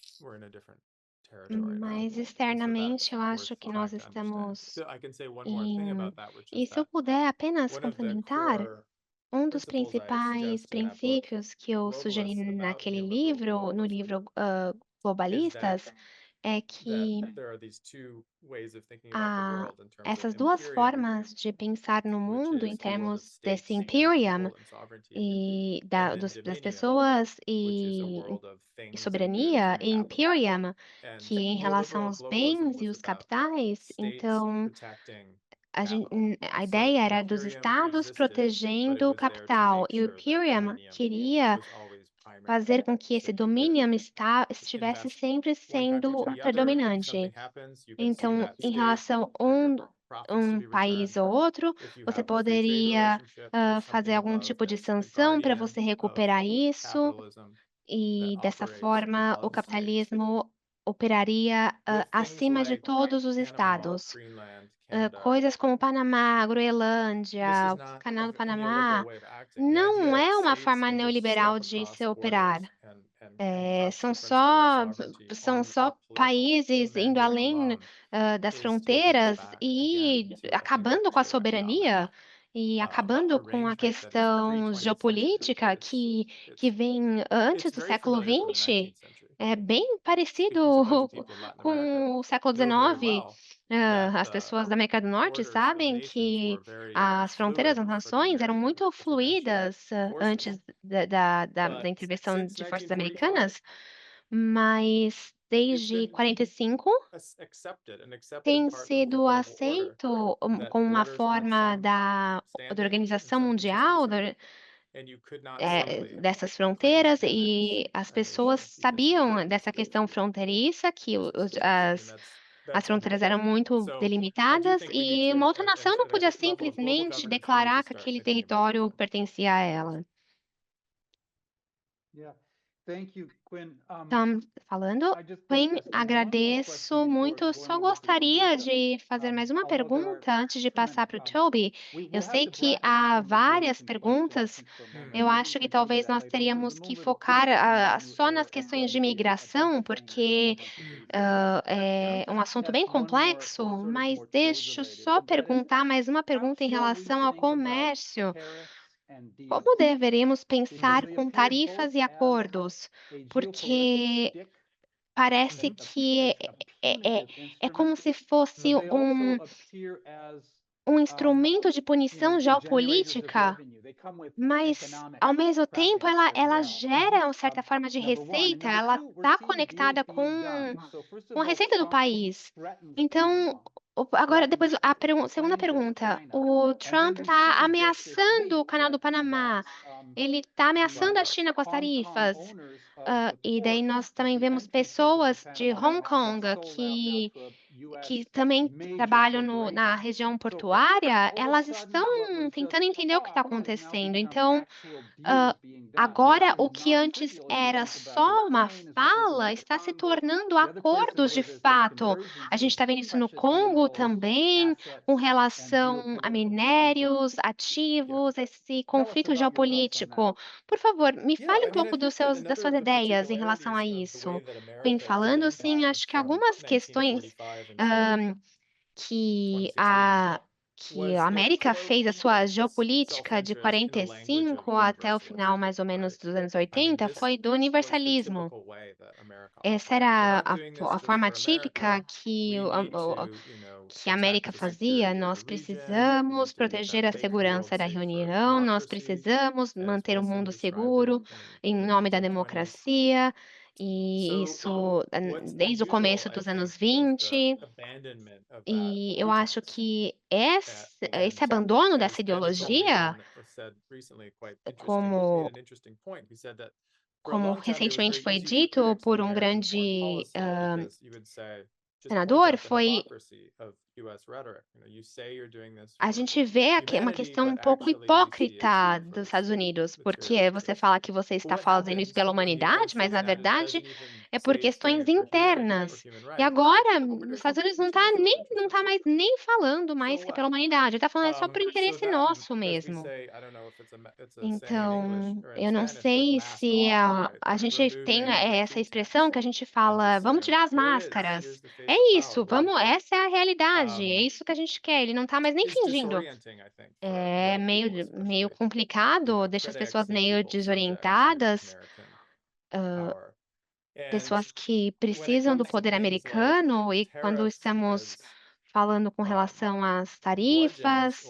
territory now. Mas externamente eu acho que nós estamos E se eu puder apenas complementar, um dos principais princípios que eu sugeri naquele livro, no livro Globalistas, é que essas duas formas de pensar no mundo em termos desse imperium e das pessoas e soberania, e imperium, que em relação aos bens e os capitais, então a ideia era dos estados protegendo o capital, e o imperium queria fazer com que esse domínio estivesse sempre sendo predominante. Então, em relação a um país ou outro, você poderia fazer algum tipo de sanção para você recuperar isso, e dessa forma o capitalismo operaria acima de todos os estados. Coisas como Panamá, Groenlândia, o Canal do Panamá, não é uma forma neoliberal de se operar. São só países indo além das fronteiras e acabando com a soberania e acabando com a questão geopolítica que vem antes do século XX. É bem parecido com o século XIX. As pessoas da América do Norte sabem que as fronteiras das nações eram muito fluídas antes da intervenção de forças americanas, mas desde 45 tem sido aceito como uma forma da Organização Mundial dessas fronteiras, e as pessoas sabiam dessa questão fronteiriça, que as fronteiras eram muito delimitadas e uma outra nação não podia simplesmente declarar que aquele território pertencia a ela. Tom, falando. Quinn, agradeço muito. Só gostaria de fazer mais uma pergunta antes de passar para o Toby. Eu sei que há várias perguntas. Eu acho que talvez nós teríamos que focar só nas questões de imigração, porque é um assunto bem complexo, mas deixa eu só perguntar mais uma pergunta em relação ao comércio. Como deveremos pensar com tarifas e acordos? Porque parece que é como se fosse um instrumento de punição geopolítica, mas, ao mesmo tempo, ela gera uma certa forma de receita, ela está conectada com a receita do país. Então, agora, depois, segunda pergunta. O Trump está ameaçando o Canal do Panamá, ele está ameaçando a China com as tarifas. E daí nós também vemos pessoas de Hong Kong que também trabalham na região portuária, elas estão tentando entender o que está acontecendo. Então, agora o que antes era só uma fala está se tornando acordos de fato. A gente está vendo isso no Congo também, com relação a minérios, ativos, esse conflito geopolítico. Por favor, me fale um pouco das suas ideias em relação a isso. Bem, falando assim, acho que algumas questões que a América fez a sua geopolítica de 45 até o final, mais ou menos, dos anos 80, foi do universalismo. Essa era a forma típica que a América fazia. Nós precisamos proteger a segurança da reunião, nós precisamos manter o mundo seguro em nome da democracia. e isso desde o começo dos anos 20, e eu acho que esse abandono dessa ideologia, como recentemente foi dito por um grande senador, a gente vê aqui uma questão um pouco hipócrita dos Estados Unidos, porque você fala que você está fazendo isso pela humanidade, mas na verdade é por questões internas. E agora, os Estados Unidos não tá mais nem falando mais que é pela humanidade, está falando só por interesse nosso mesmo. Então, eu não sei se a gente tem essa expressão que a gente fala, vamos tirar as máscaras. É isso, essa é a realidade, é isso que a gente quer. Ele não tá mais nem fingindo. É meio complicado, deixa as pessoas meio desorientadas, pessoas que precisam do poder americano, e quando estamos falando com relação às tarifas,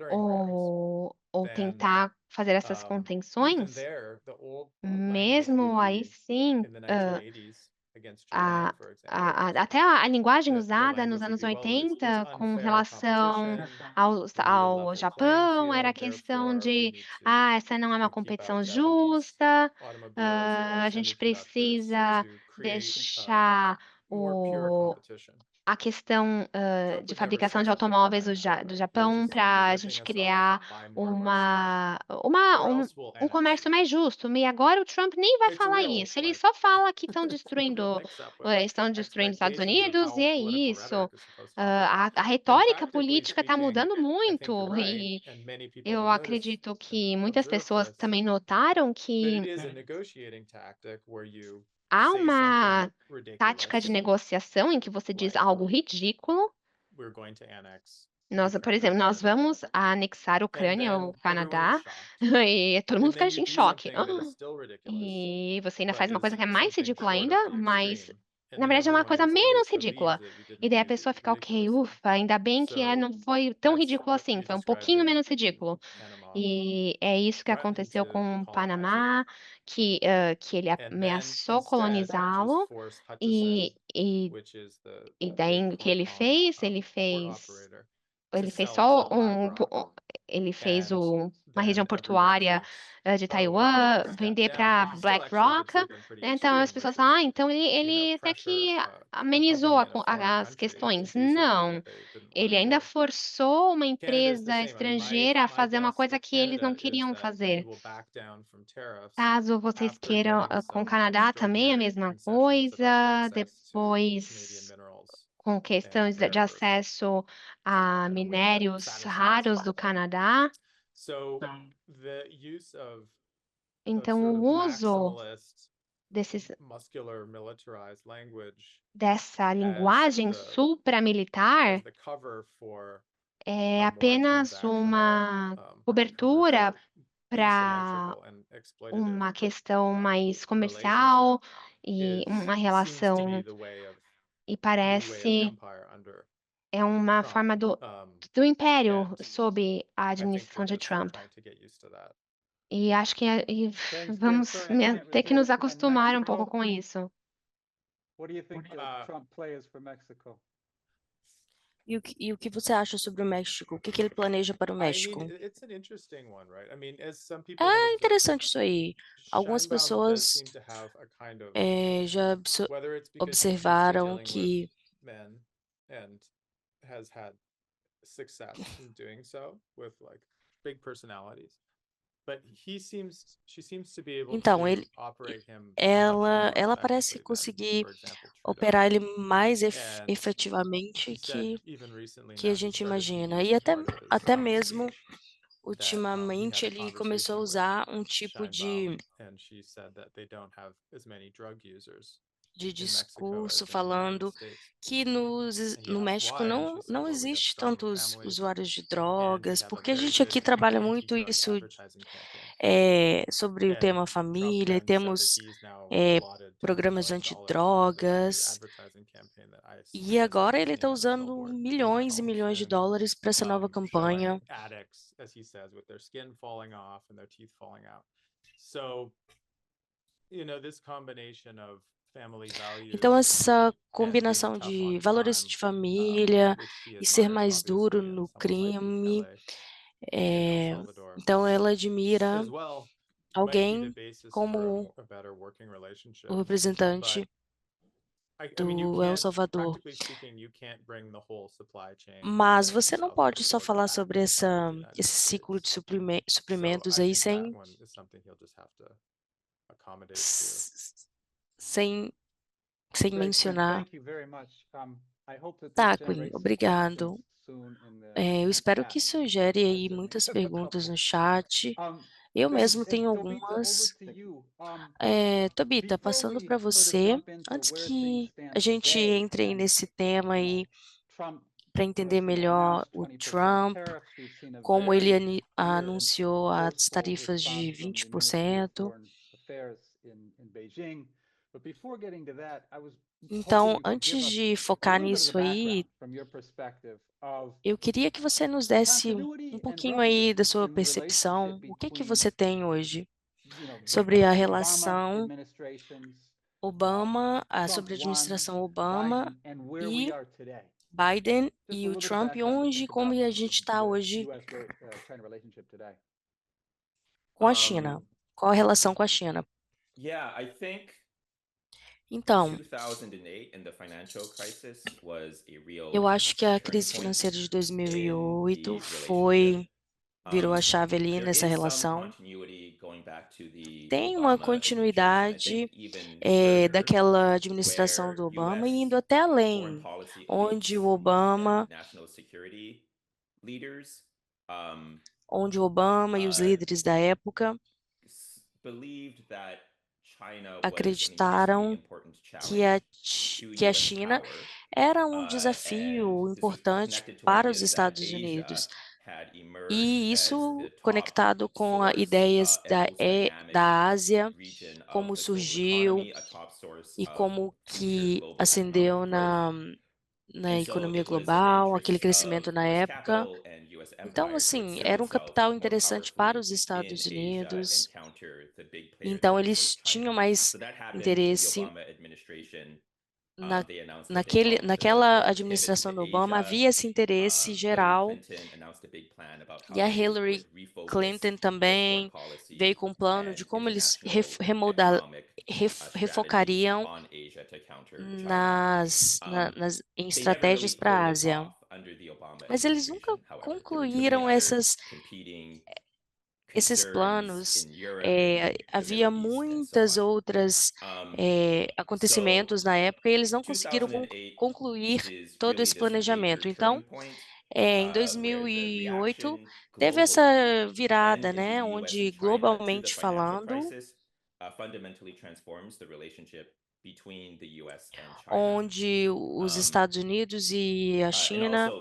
ou tentar fazer essas contenções, mesmo aí sim, até a linguagem usada nos anos 80 com relação ao Japão era a questão de essa não é uma competição justa, a gente precisa deixar a questão de fabricação de automóveis do Japão para a gente criar um comércio mais justo. E agora o Trump nem vai falar isso, ele só fala que estão destruindo os Estados Unidos, e é isso. A retórica política está mudando muito, e eu acredito que muitas pessoas também notaram que há uma tática de negociação em que você diz algo ridículo. Por exemplo, nós vamos anexar a Ucrânia ao Canadá e todo mundo fica em choque. E você ainda faz uma coisa que é mais ridícula ainda, mas na verdade é uma coisa menos ridícula. E daí a pessoa fica, ok, ufa, ainda bem que não foi tão ridículo assim, foi um pouquinho menos ridículo. E é isso que aconteceu com o Panamá, que ele ameaçou colonizá-lo, e daí o que ele fez? Ele fez uma região portuária de Taiwan vender para BlackRock. Então as pessoas falam, então ele até que amenizou as questões. Não, ele ainda forçou uma empresa estrangeira a fazer uma coisa que eles não queriam fazer. Caso vocês queiram, com o Canadá também a mesma coisa, depois com questões de acesso a minérios raros do Canadá. Então, o uso dessa linguagem supramilitar é apenas uma cobertura para uma questão mais comercial e uma relação, e parece uma forma do império sob a administração de Trump. E acho que vamos ter que nos acostumar um pouco com isso. What do you think Trump plans for Mexico? E o que você acha sobre o México? O que ele planeja para o México? É interessante isso aí. Algumas pessoas já observaram que então ela parece conseguir operar ele mais efetivamente que a gente imagina. E até mesmo ultimamente ele começou a usar um tipo de discurso falando que no México não existe tantos usuários de drogas, porque a gente aqui trabalha muito isso sobre o tema família, e temos programas antidrogas, e agora ele está usando milhões e milhões de dólares para essa nova campanha. Então, essa combinação de valores de família e ser mais duro no crime, então ela admira alguém como o representante do El Salvador. Mas você não pode só falar sobre esse ciclo de suprimentos aí sem mencionar. Tá, Queen, obrigado. Eu espero que isso gere aí muitas perguntas no chat. Eu mesmo tenho algumas. Tobita, passando para você, antes que a gente entre aí nesse tema aí para entender melhor o Trump, como ele anunciou as tarifas de 20%. Então, antes de focar nisso aí, eu queria que você nos desse um pouquinho aí da sua percepção. O que você tem hoje sobre a relação Obama, sobre a administração Obama e Biden e o Trump, onde, como a gente está hoje com a China? Qual a relação com a China? Então, eu acho que a crise financeira de 2008 virou a chave ali nessa relação. Tem uma continuidade daquela administração do Obama indo até além, onde o Obama e os líderes da época acreditaram que a China era um desafio importante para os Estados Unidos. E isso conectado com ideias da Ásia, como surgiu e como que ascendeu na economia global, aquele crescimento na época. Então, assim, era um capital interessante para os Estados Unidos. Então, eles tinham mais interesse naquela administração do Obama, havia esse interesse geral. E a Hillary Clinton também veio com um plano de como eles refocariam em estratégias para a Ásia. Mas eles nunca concluíram esses planos. Havia muitas outras acontecimentos na época e eles não conseguiram concluir todo esse planejamento. Então, em 2008, teve essa virada, né, onde globalmente falando, onde os Estados Unidos e a China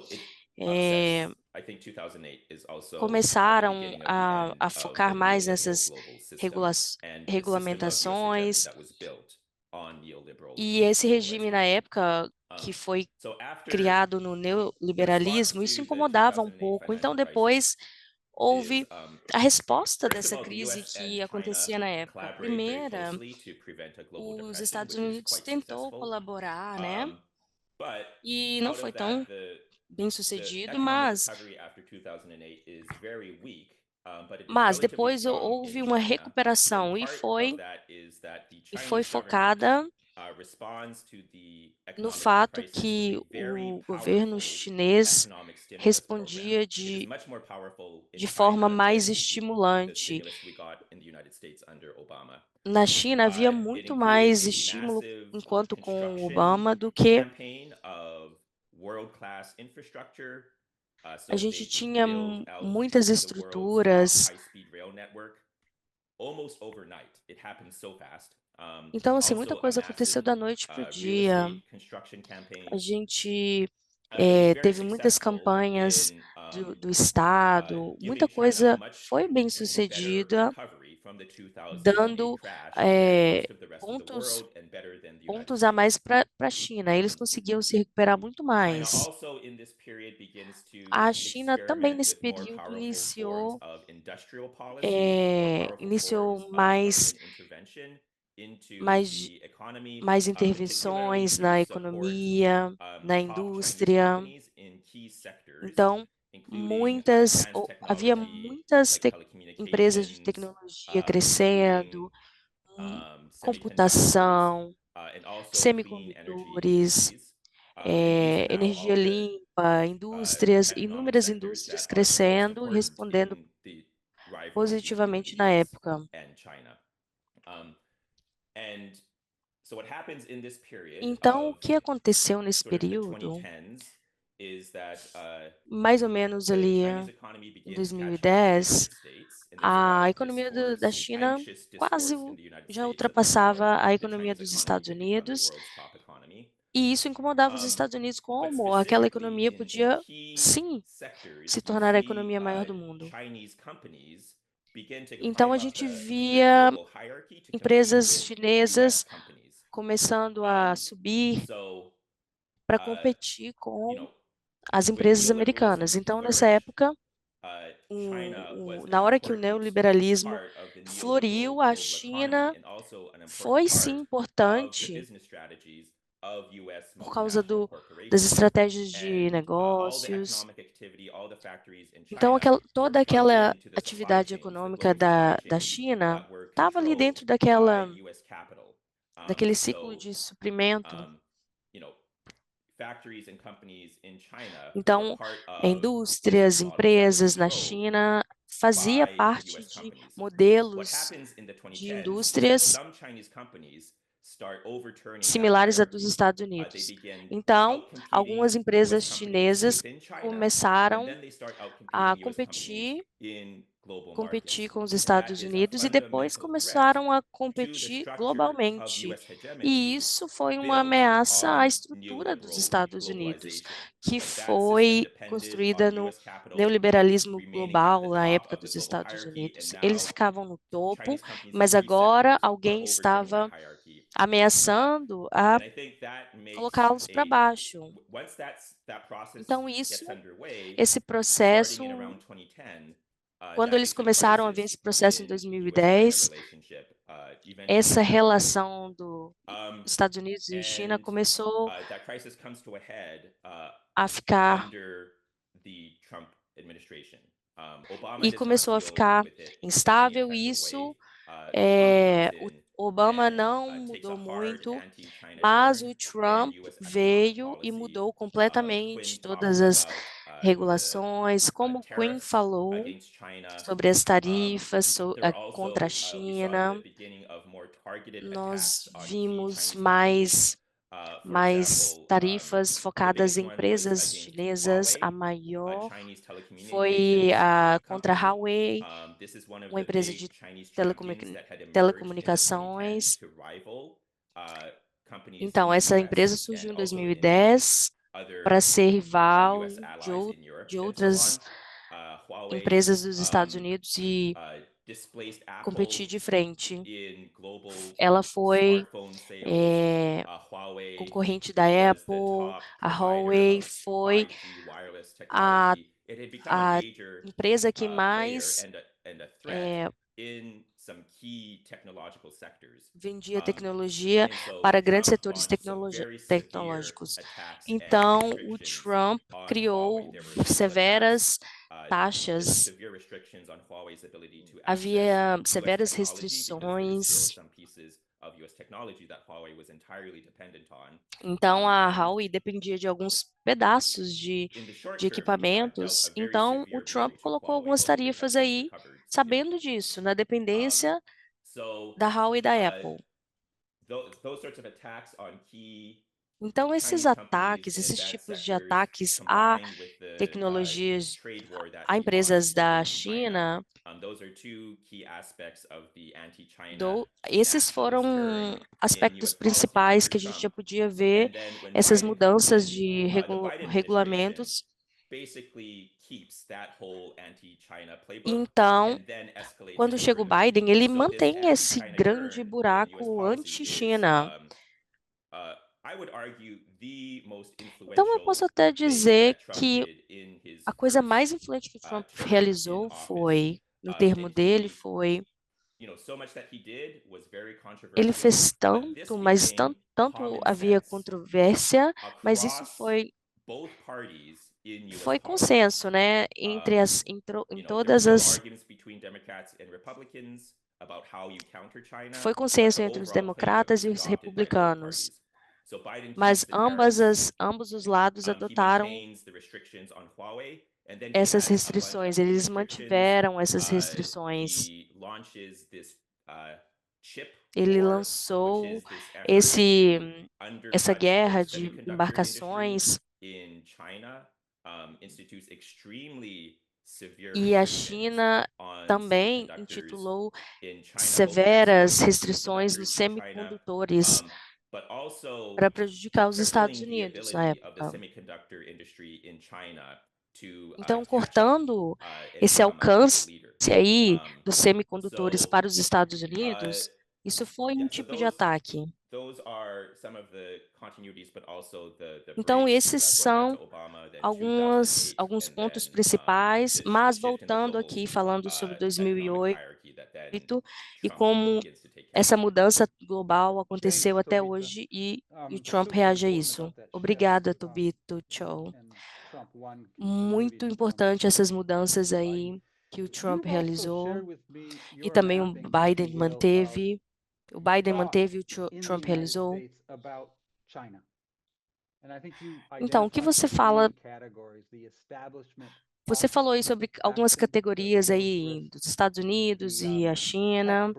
começaram a focar mais nessas regulamentações. E esse regime na época, que foi criado no neoliberalismo, isso incomodava um pouco. Então, depois houve a resposta dessa crise que acontecia na época. Primeira, os Estados Unidos tentou colaborar, né? E não foi tão bem sucedido, mas depois houve uma recuperação e foi focada no fato que o governo chinês respondia de forma mais estimulante. Na China havia muito mais estímulo enquanto com o Obama do que a gente tinha muitas estruturas. Então, assim, muita coisa aconteceu da noite para o dia. A gente teve muitas campanhas do Estado, muita coisa foi bem sucedida, dando pontos a mais para a China. Eles conseguiam se recuperar muito mais. A China também, nesse período, iniciou mais mais intervenções na economia, na indústria. Então, havia muitas empresas de tecnologia crescendo, computação, semicondutores, energia limpa, inúmeras indústrias crescendo e respondendo positivamente na época. Então, o que aconteceu nesse período, mais ou menos ali em 2010, a economia da China quase já ultrapassava a economia dos Estados Unidos, e isso incomodava os Estados Unidos como aquela economia podia, sim, se tornar a economia maior do mundo. Então, a gente via empresas chinesas começando a subir para competir com as empresas americanas. Então, nessa época, na hora que o neoliberalismo floriu, a China foi sim importante por causa das estratégias de negócios. Então, toda aquela atividade econômica da China estava ali dentro daquele ciclo de suprimento. Então, indústrias, empresas na China fazia parte de modelos de indústrias similares a dos Estados Unidos. Então, algumas empresas chinesas começaram a competir com os Estados Unidos e depois começaram a competir globalmente. E isso foi uma ameaça à estrutura dos Estados Unidos, que foi construída no neoliberalismo global na época dos Estados Unidos. Eles ficavam no topo, mas agora alguém estava ameaçando a colocá-los para baixo. Então, esse processo, quando eles começaram a ver esse processo em 2010, essa relação dos Estados Unidos e China começou a ficar instável, e isso o Obama não mudou muito, mas o Trump veio e mudou completamente todas as regulações, como o Quinn falou, sobre as tarifas contra a China. Nós vimos mais tarifas focadas em empresas chinesas. A maior foi contra a Huawei, uma empresa de telecomunicações. Então, essa empresa surgiu em 2010 para ser rival de outras empresas dos Estados Unidos e competir de frente. Ela foi concorrente da Apple. A Huawei foi a empresa que mais vendia tecnologia para grandes setores tecnológicos. Então, o Trump criou severas taxas, havia severas restrições. Então, a Huawei dependia de alguns pedaços de equipamentos. Então, o Trump colocou algumas tarifas aí, sabendo disso, na dependência da Huawei e da Apple. Então, esses tipos de ataques a tecnologias, a empresas da China, esses foram aspectos principais que a gente já podia ver, essas mudanças de regulamentos. Então, quando chega o Biden, ele mantém esse grande buraco anti-China. Então, eu posso até dizer que a coisa mais influente que o Trump realizou no termo dele, foi Ele fez tanto, mas tanto havia controvérsia, mas isso foi consenso, né, em todas as foi consenso entre os democratas e os republicanos, mas ambos os lados adotaram essas restrições, eles mantiveram essas restrições. Ele lançou essa guerra de embarcações e a China também intitulou severas restrições nos semicondutores para prejudicar os Estados Unidos na época. Então, cortando esse alcance aí dos semicondutores para os Estados Unidos, isso foi um tipo de ataque. Então, esses são alguns pontos principais, mas voltando aqui, falando sobre 2008 e como essa mudança global aconteceu até hoje e o Trump reage a isso. Obrigada, Tobito. Tchau. Muito importante essas mudanças aí que o Trump realizou e também o Biden manteve. O Biden manteve e o Trump realizou. Então, o que você fala? Você falou aí sobre algumas categorias aí dos Estados Unidos e a China,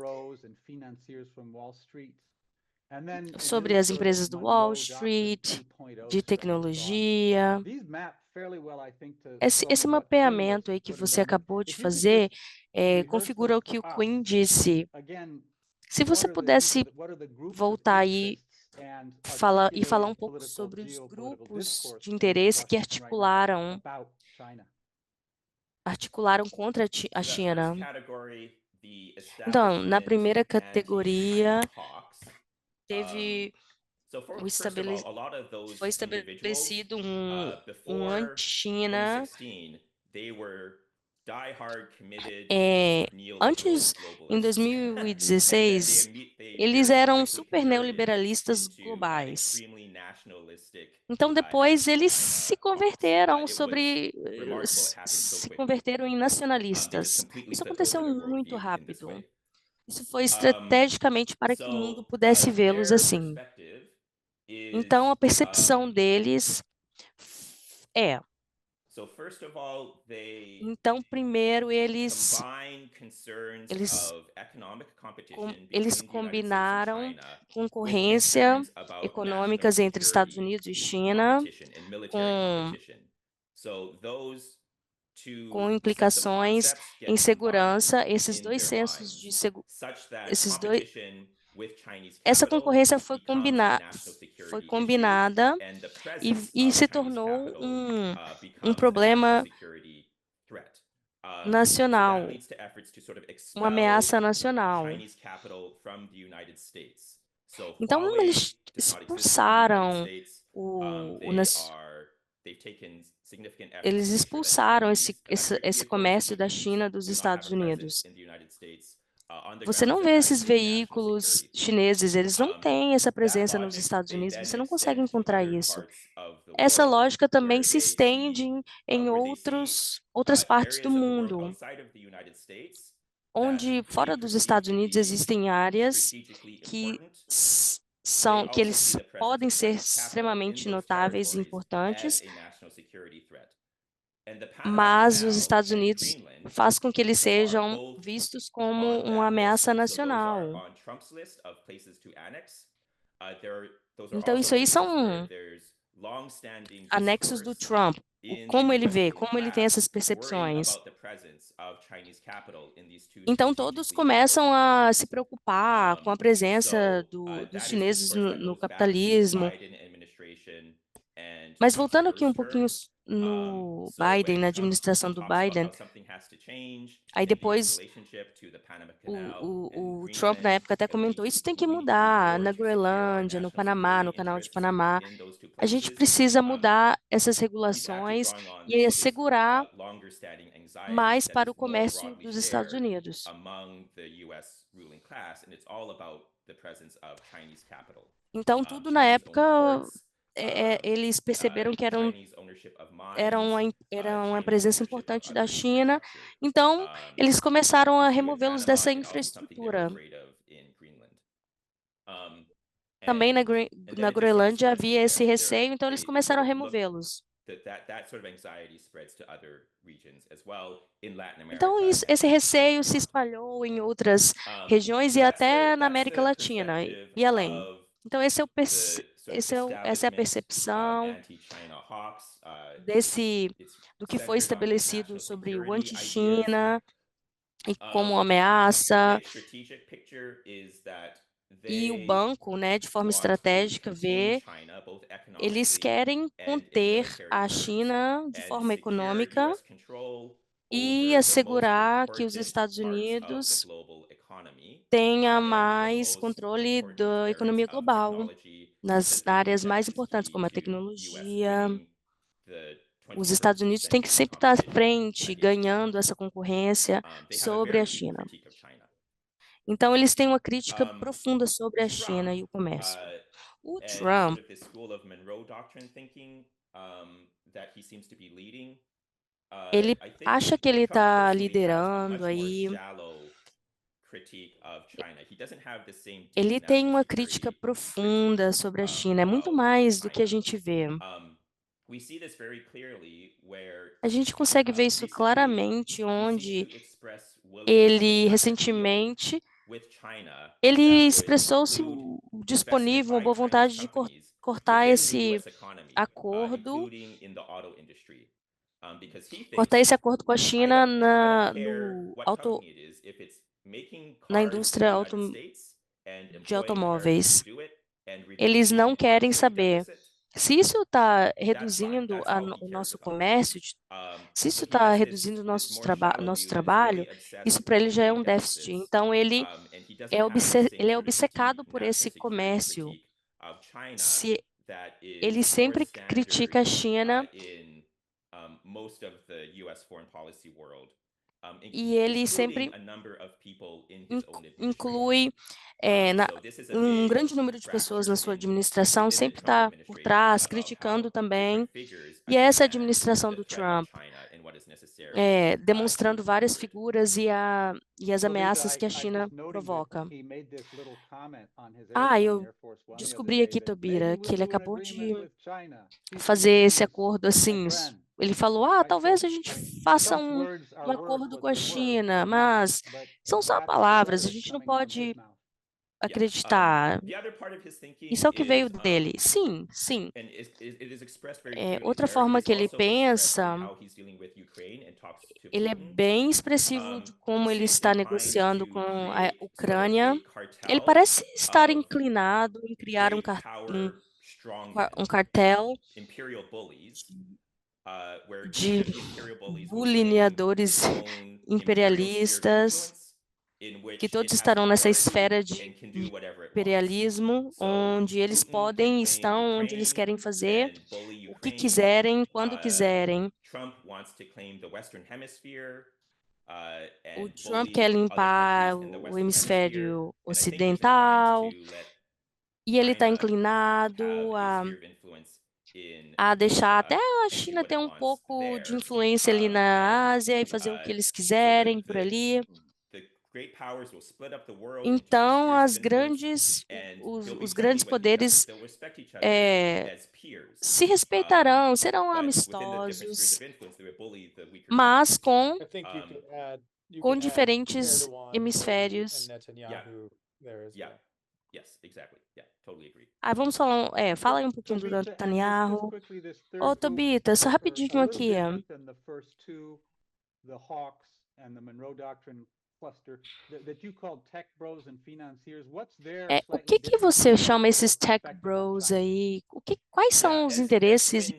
sobre as empresas do Wall Street, de tecnologia. Esse mapeamento aí que você acabou de fazer configura o que o Quinn disse. Se você pudesse voltar aí e falar um pouco sobre os grupos de interesse que articularam contra a China. Então, na primeira categoria, foi estabelecido um anti-China. Antes, em 2016, eles eram super neoliberalistas globais. Então, depois, eles se converteram em nacionalistas. Isso aconteceu muito rápido. Isso foi estrategicamente para que o mundo pudesse vê-los assim. Então, a percepção deles é... Então, primeiro, eles combinaram concorrência econômicas entre Estados Unidos e China, com implicações em segurança. Essa concorrência foi combinada e se tornou um problema nacional, uma ameaça nacional. Então, eles expulsaram esse comércio da China dos Estados Unidos. Você não vê esses veículos chineses, eles não têm essa presença nos Estados Unidos, você não consegue encontrar isso. Essa lógica também se estende em outras partes do mundo, onde fora dos Estados Unidos existem áreas que eles podem ser extremamente notáveis e importantes, mas os Estados Unidos faz com que eles sejam vistos como uma ameaça nacional. Então, isso aí são anexos do Trump. Como ele vê, como ele tem essas percepções. Então, todos começam a se preocupar com a presença dos chineses no capitalismo. Mas voltando aqui um pouquinho no Biden, na administração do Biden, aí depois o Trump na época até comentou, isso tem que mudar na Groenlândia, no Panamá, no canal de Panamá. A gente precisa mudar essas regulações e assegurar mais para o comércio dos Estados Unidos. Então, tudo na época, eles perceberam que era uma presença importante da China, então eles começaram a removê-los dessa infraestrutura. Também na Groenlândia havia esse receio, então eles começaram a removê-los. Então, esse receio se espalhou em outras regiões e até na América Latina e além. Então, essa é a percepção do que foi estabelecido sobre o anti-China e como ameaça. E o banco, né, de forma estratégica, eles querem conter a China de forma econômica e assegurar que os Estados Unidos tenha mais controle da economia global nas áreas mais importantes, como a tecnologia. Os Estados Unidos têm que sempre estar à frente, ganhando essa concorrência sobre a China. Então, eles têm uma crítica profunda sobre a China e o comércio. O Trump, ele acha que ele está liderando aí. Ele tem uma crítica profunda sobre a China, é muito mais do que a gente vê. A gente consegue ver isso claramente, onde ele recentemente ele expressou-se disponível, uma boa vontade de cortar esse acordo com a China na indústria de automóveis. Eles não querem saber se isso está reduzindo o nosso comércio, se isso está reduzindo o nosso trabalho, isso para ele já é um déficit. Então, ele é obcecado por esse comércio. Ele sempre critica a China e ele sempre inclui um grande número de pessoas na sua administração, sempre está por trás, criticando também. E essa administração do Trump, demonstrando várias figuras e as ameaças que a China provoca. Eu descobri aqui, Tobira, que ele acabou de fazer esse acordo assim. Ele falou, talvez a gente faça um acordo com a China, mas são só palavras, a gente não pode acreditar. Isso é o que veio dele. Sim, sim. Outra forma que ele pensa, ele é bem expressivo de como ele está negociando com a Ucrânia. Ele parece estar inclinado em criar um cartel de bulinadores imperialistas, que todos estarão nessa esfera de imperialismo, onde eles estão onde eles querem fazer o que quiserem, quando quiserem. O Trump quer limpar o hemisfério ocidental e ele está inclinado a deixar até a China ter um pouco de influência ali na Ásia e fazer o que eles quiserem por ali. Então, os grandes poderes se respeitarão, serão amistosos, mas com diferentes hemisférios. Vamos falar, fala aí um pouquinho do Netanyahu. Tobita, só rapidinho aqui. O que você chama esses tech bros aí? Quais são os interesses e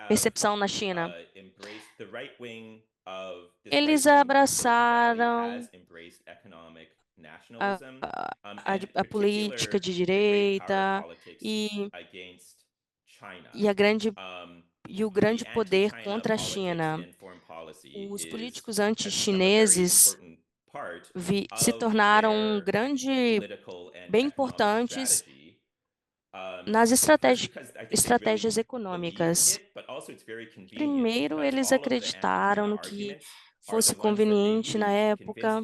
percepção na China? Eles abraçaram a política de direita e e o grande poder contra a China. Os políticos anti-chineses se tornaram bem importantes nas estratégias econômicas. Primeiro, eles acreditaram no que fosse conveniente na época.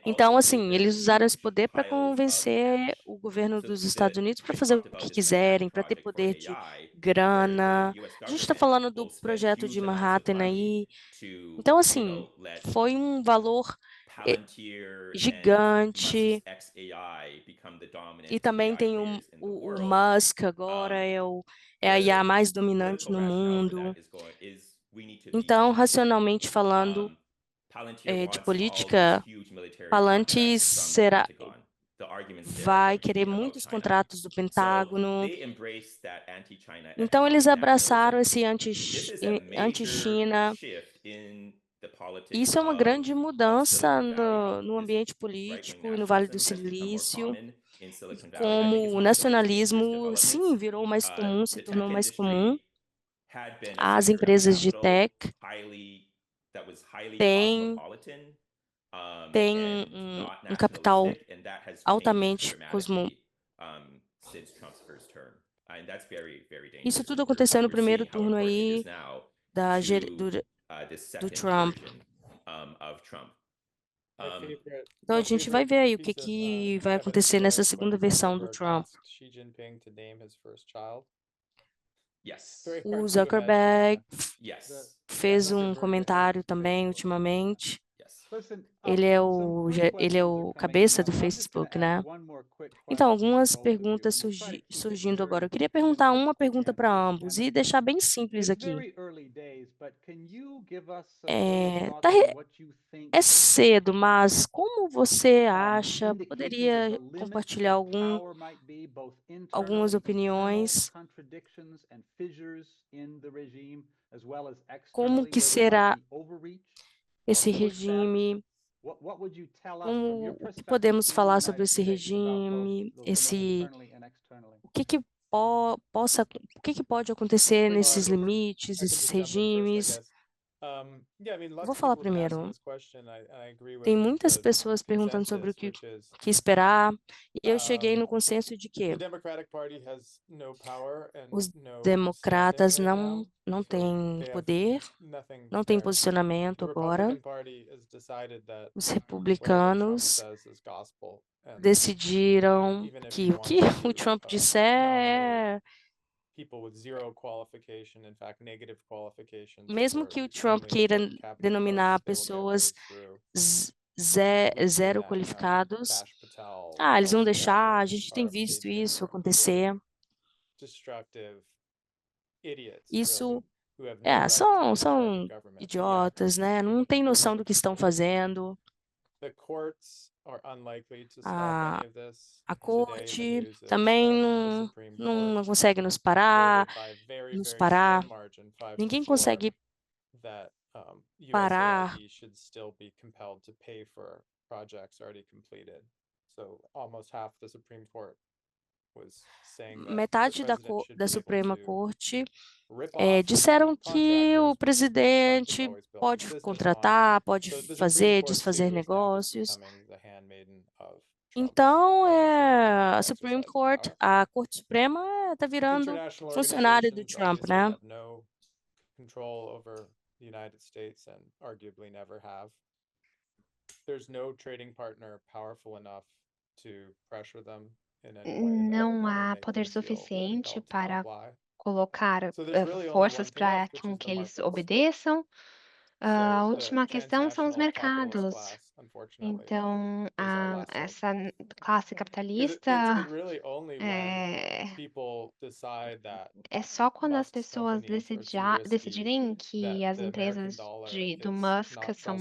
Então, assim, eles usaram esse poder para convencer o governo dos Estados Unidos para fazer o que quiserem, para ter poder de grana. A gente está falando do projeto de Manhattan aí. Então, assim, foi um valor gigante. E também tem o Musk agora, é a IA mais dominante no mundo. Então, racionalmente falando, de política, Palantir vai querer muitos contratos do Pentágono. Então, eles abraçaram esse anti-China. Isso é uma grande mudança no ambiente político e no Vale do Silício. Como o nacionalismo, sim, virou mais comum, se tornou mais comum. As empresas de tech têm um capital altamente Isso tudo aconteceu no primeiro turno aí do Trump. Então a gente vai ver aí o que vai acontecer nessa segunda versão do Trump. O Zuckerberg fez um comentário também ultimamente. Ele é o cabeça do Facebook, né? Então, algumas perguntas surgindo agora. Eu queria perguntar uma pergunta para ambos e deixar bem simples aqui. É cedo, mas como você acha? Poderia compartilhar algumas opiniões? Como que será esse regime? O que podemos falar sobre esse regime? O que pode acontecer nesses limites, esses regimes? Vou falar primeiro. Tem muitas pessoas perguntando sobre o que esperar, e eu cheguei no consenso de que os democratas não têm poder, não têm posicionamento agora. Os republicanos decidiram que o que o Trump disser mesmo que o Trump queira denominar pessoas zero qualificados, eles vão deixar, a gente tem visto isso acontecer. Isso são idiotas, né? Não tem noção do que estão fazendo. A corte também não consegue nos parar. Ninguém consegue parar. Metade da Suprema Corte disseram que o presidente pode contratar, pode fazer, desfazer negócios. Então, a Supreme Court, a Corte Suprema, está virando funcionário do Trump, né? Não há poder suficiente para colocar forças para que eles obedeçam. A última questão são os mercados. Então, essa classe capitalista é só quando as pessoas decidirem que as empresas do Musk são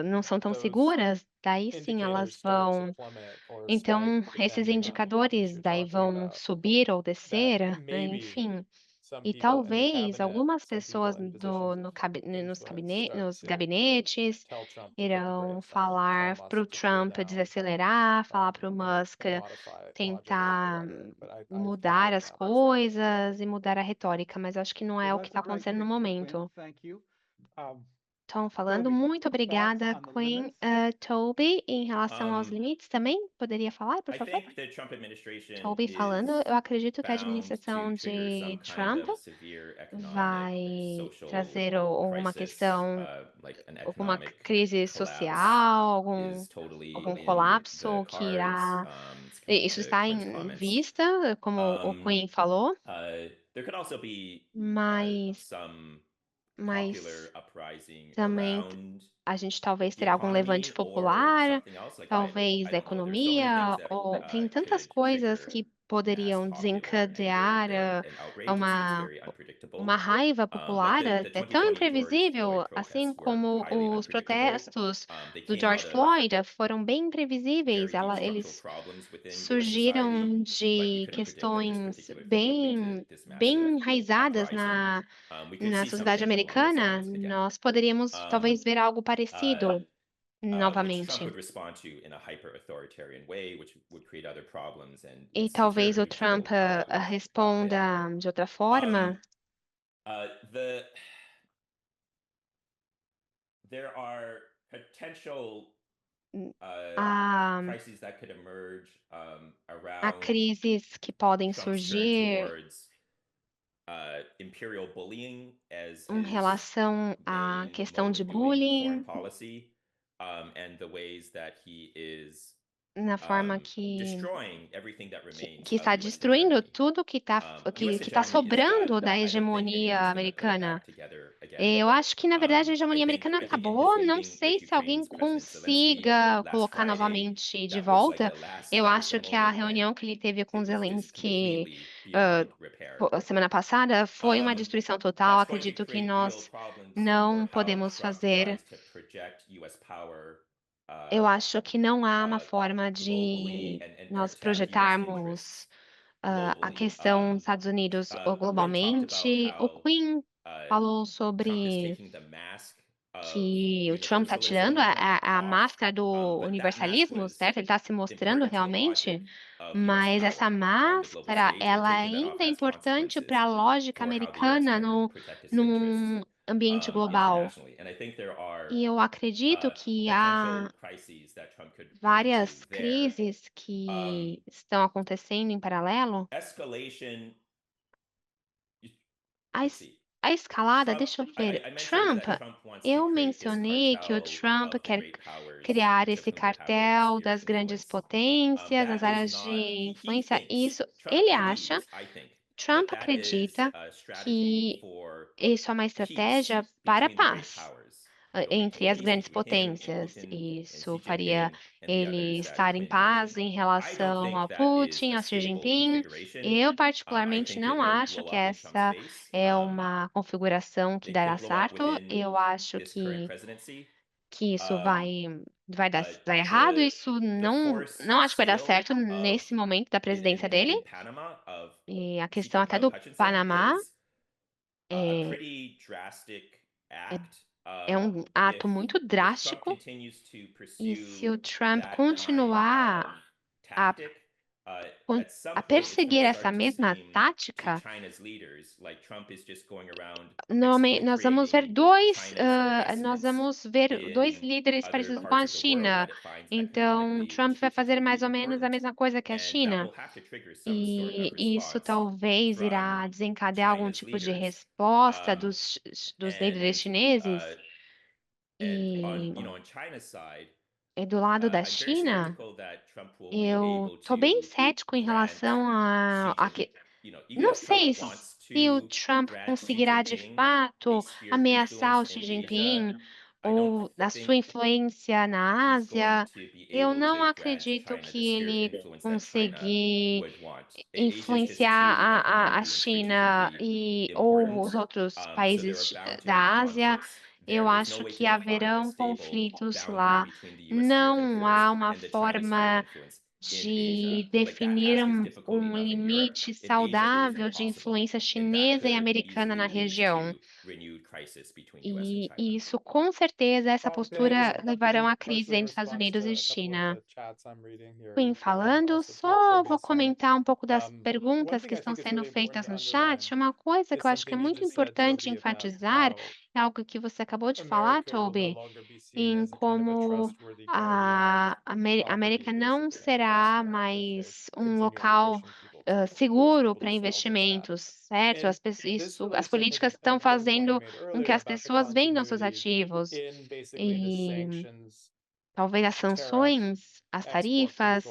não são tão seguras, daí sim elas vão. Então, esses indicadores daí vão subir ou descer, enfim. E talvez algumas pessoas nos gabinetes irão falar para o Trump desacelerar, falar para o Musk tentar mudar as coisas e mudar a retórica, mas acho que não é o que está acontecendo no momento. Estão falando, muito obrigada, Queen. Toby, em relação aos limites também, poderia falar, por favor? Toby falando, eu acredito que a administração de Trump vai trazer alguma questão, alguma crise social, algum colapso que irá. Isso está em vista, como o Queen falou, mas também a gente talvez terá algum levante popular, talvez a economia, ou tem tantas coisas que poderiam desencadear uma raiva popular, é tão imprevisível, assim como os protestos do George Floyd foram bem imprevisíveis. Eles surgiram de questões bem enraizadas na sociedade americana. Nós poderíamos talvez ver algo parecido novamente. E talvez o Trump responda de outra forma. Há crises que podem surgir em relação à questão de bullying, na forma que está destruindo tudo que está sobrando da hegemonia americana. Eu acho que, na verdade, a hegemonia americana acabou. Não sei se alguém consiga colocar novamente de volta. Eu acho que a reunião que ele teve com Zelensky semana passada foi uma destruição total. Acredito que nós não podemos fazer. Eu acho que não há uma forma de nós projetarmos a questão dos Estados Unidos globalmente. O Queen falou sobre que o Trump está tirando a máscara do universalismo, certo? Ele está se mostrando realmente, mas essa máscara, ela ainda é importante para a lógica americana num ambiente global. E eu acredito que há várias crises que estão acontecendo em paralelo. A escalada, deixa eu ver. Trump, eu mencionei que o Trump quer criar esse cartel das grandes potências, nas áreas de influência. Isso ele acha. Trump acredita que isso é uma estratégia para a paz entre as grandes potências. Isso faria ele estar em paz em relação ao Putin, ao Xi Jinping. Eu, particularmente, não acho que essa é uma configuração que dará certo. Eu acho que isso vai dar errado. Isso não acho que vai dar certo nesse momento da presidência dele. E a questão até do Panamá é um ato muito drástico. E se o Trump continuar a perseguir essa mesma tática, nós vamos ver dois líderes parecidos com a China. Então, Trump vai fazer mais ou menos a mesma coisa que a China. E isso talvez irá desencadear algum tipo de resposta dos líderes chineses. E do lado da China, eu estou bem cético em relação não sei se o Trump conseguirá de fato ameaçar o Xi Jinping ou a sua influência na Ásia. Eu não acredito que ele conseguir influenciar a China ou os outros países da Ásia. Eu acho que haverão conflitos lá. Não há uma forma de definir um limite saudável de influência chinesa e americana na região. E isso, com certeza, essa postura levarão à crise entre Estados Unidos e China. Queen falando, só vou comentar um pouco das perguntas que estão sendo feitas no chat. Uma coisa que eu acho que é muito importante enfatizar é algo que você acabou de falar, Toby, em como a América não será mais um local seguro para investimentos, certo? As políticas estão fazendo com que as pessoas vendam seus ativos e talvez as sanções, as tarifas,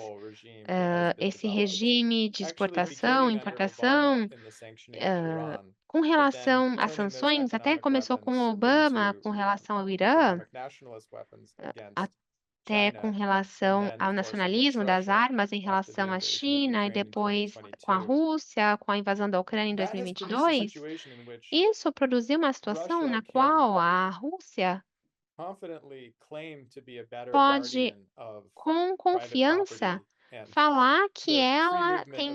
esse regime de exportação, importação, com relação às sanções, até começou com o Obama, com relação ao Irã, até com relação ao nacionalismo das armas em relação à China, e depois com a Rússia, com a invasão da Ucrânia em 2022, isso produziu uma situação na qual a Rússia pode, com confiança, falar que ela tem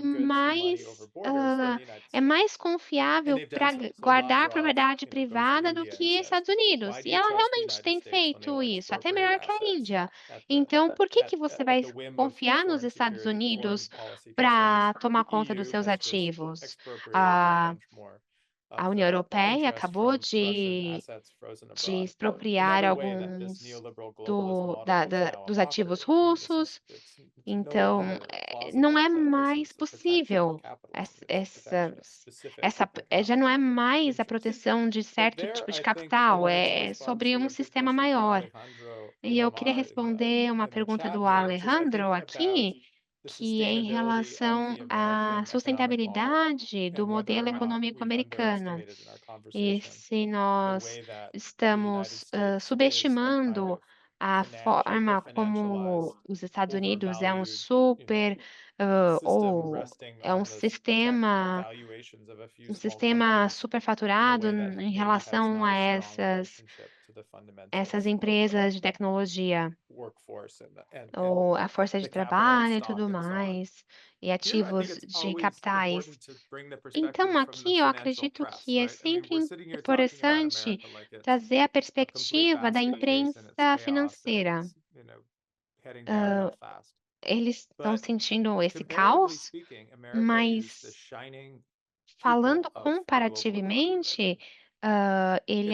é mais confiável para guardar propriedade privada do que Estados Unidos. E ela realmente tem feito isso, até melhor que a Índia. Então, por que você vai confiar nos Estados Unidos para tomar conta dos seus ativos? A União Europeia acabou de expropriar alguns dos ativos russos, então não é mais possível já não é mais a proteção de certo tipo de capital, é sobre um sistema maior. E eu queria responder uma pergunta do Alejandro aqui, que é em relação à sustentabilidade do modelo econômico americano. E se nós estamos subestimando a forma como os Estados Unidos é um ou é um sistema superfaturado em relação a essas empresas de tecnologia, ou a força de trabalho e tudo mais, e ativos de capitais. Então, aqui eu acredito que é sempre interessante trazer a perspectiva da imprensa financeira. Eles estão sentindo esse caos, mas falando comparativamente, ele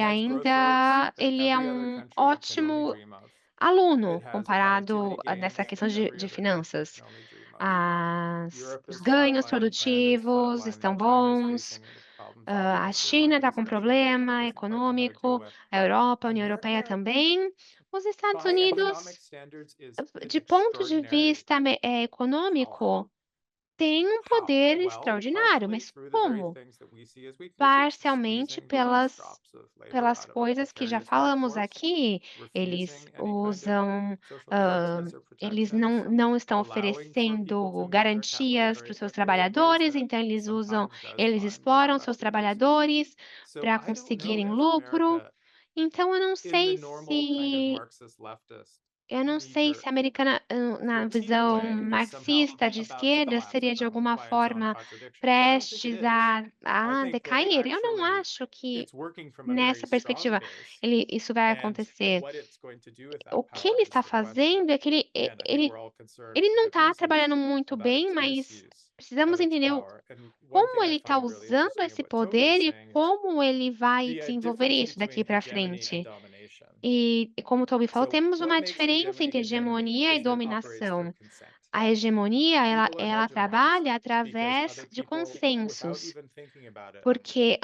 é um ótimo aluno comparado nessa questão de finanças. Os ganhos produtivos estão bons, a China está com problema econômico, a Europa, a União Europeia também. Os Estados Unidos, de ponto de vista econômico, tem um poder extraordinário, mas como? Parcialmente pelas coisas que já falamos aqui, eles eles não estão oferecendo garantias para os seus trabalhadores, então eles exploram seus trabalhadores para conseguirem lucro. Então, eu não sei se a americana, na visão marxista de esquerda, seria de alguma forma prestes a decair. Eu não acho que nessa perspectiva isso vai acontecer. O que ele está fazendo é que ele não está trabalhando muito bem, mas precisamos entender como ele está usando esse poder e como ele vai desenvolver isso daqui para frente. E como o Toby falou, temos uma diferença entre hegemonia e dominação. A hegemonia, ela trabalha através de consensos, porque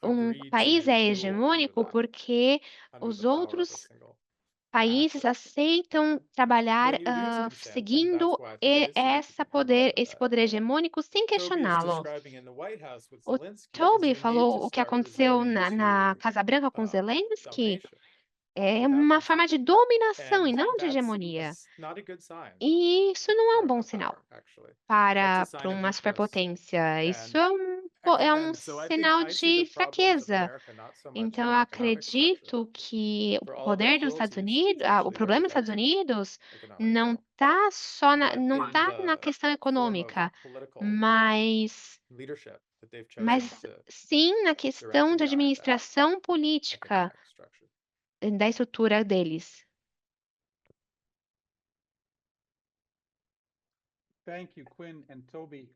um país é hegemônico porque os outros países aceitam trabalhar seguindo esse poder hegemônico sem questioná-lo. O Toby falou o que aconteceu na Casa Branca com Zelensky. É uma forma de dominação e And não de that's hegemonia. not a good sign E isso não é um for bom a sinal power, actually. That's a para sign of uma weakness. superpotência. Isso And é um and so sinal I see the de problems of fraqueza. America not so much Então, in eu the economic structure, acredito que for o all of their poder dos Estados cruelties, it's Unidos, o actually problema dos rooted Estados Unidos economic não model. está só But não in está na the questão form of econômica, political mas leadership that they've chosen mas to sim na direct questão and de guide that administração política economic structure. da estrutura deles. Thank you, Quinn and Toby.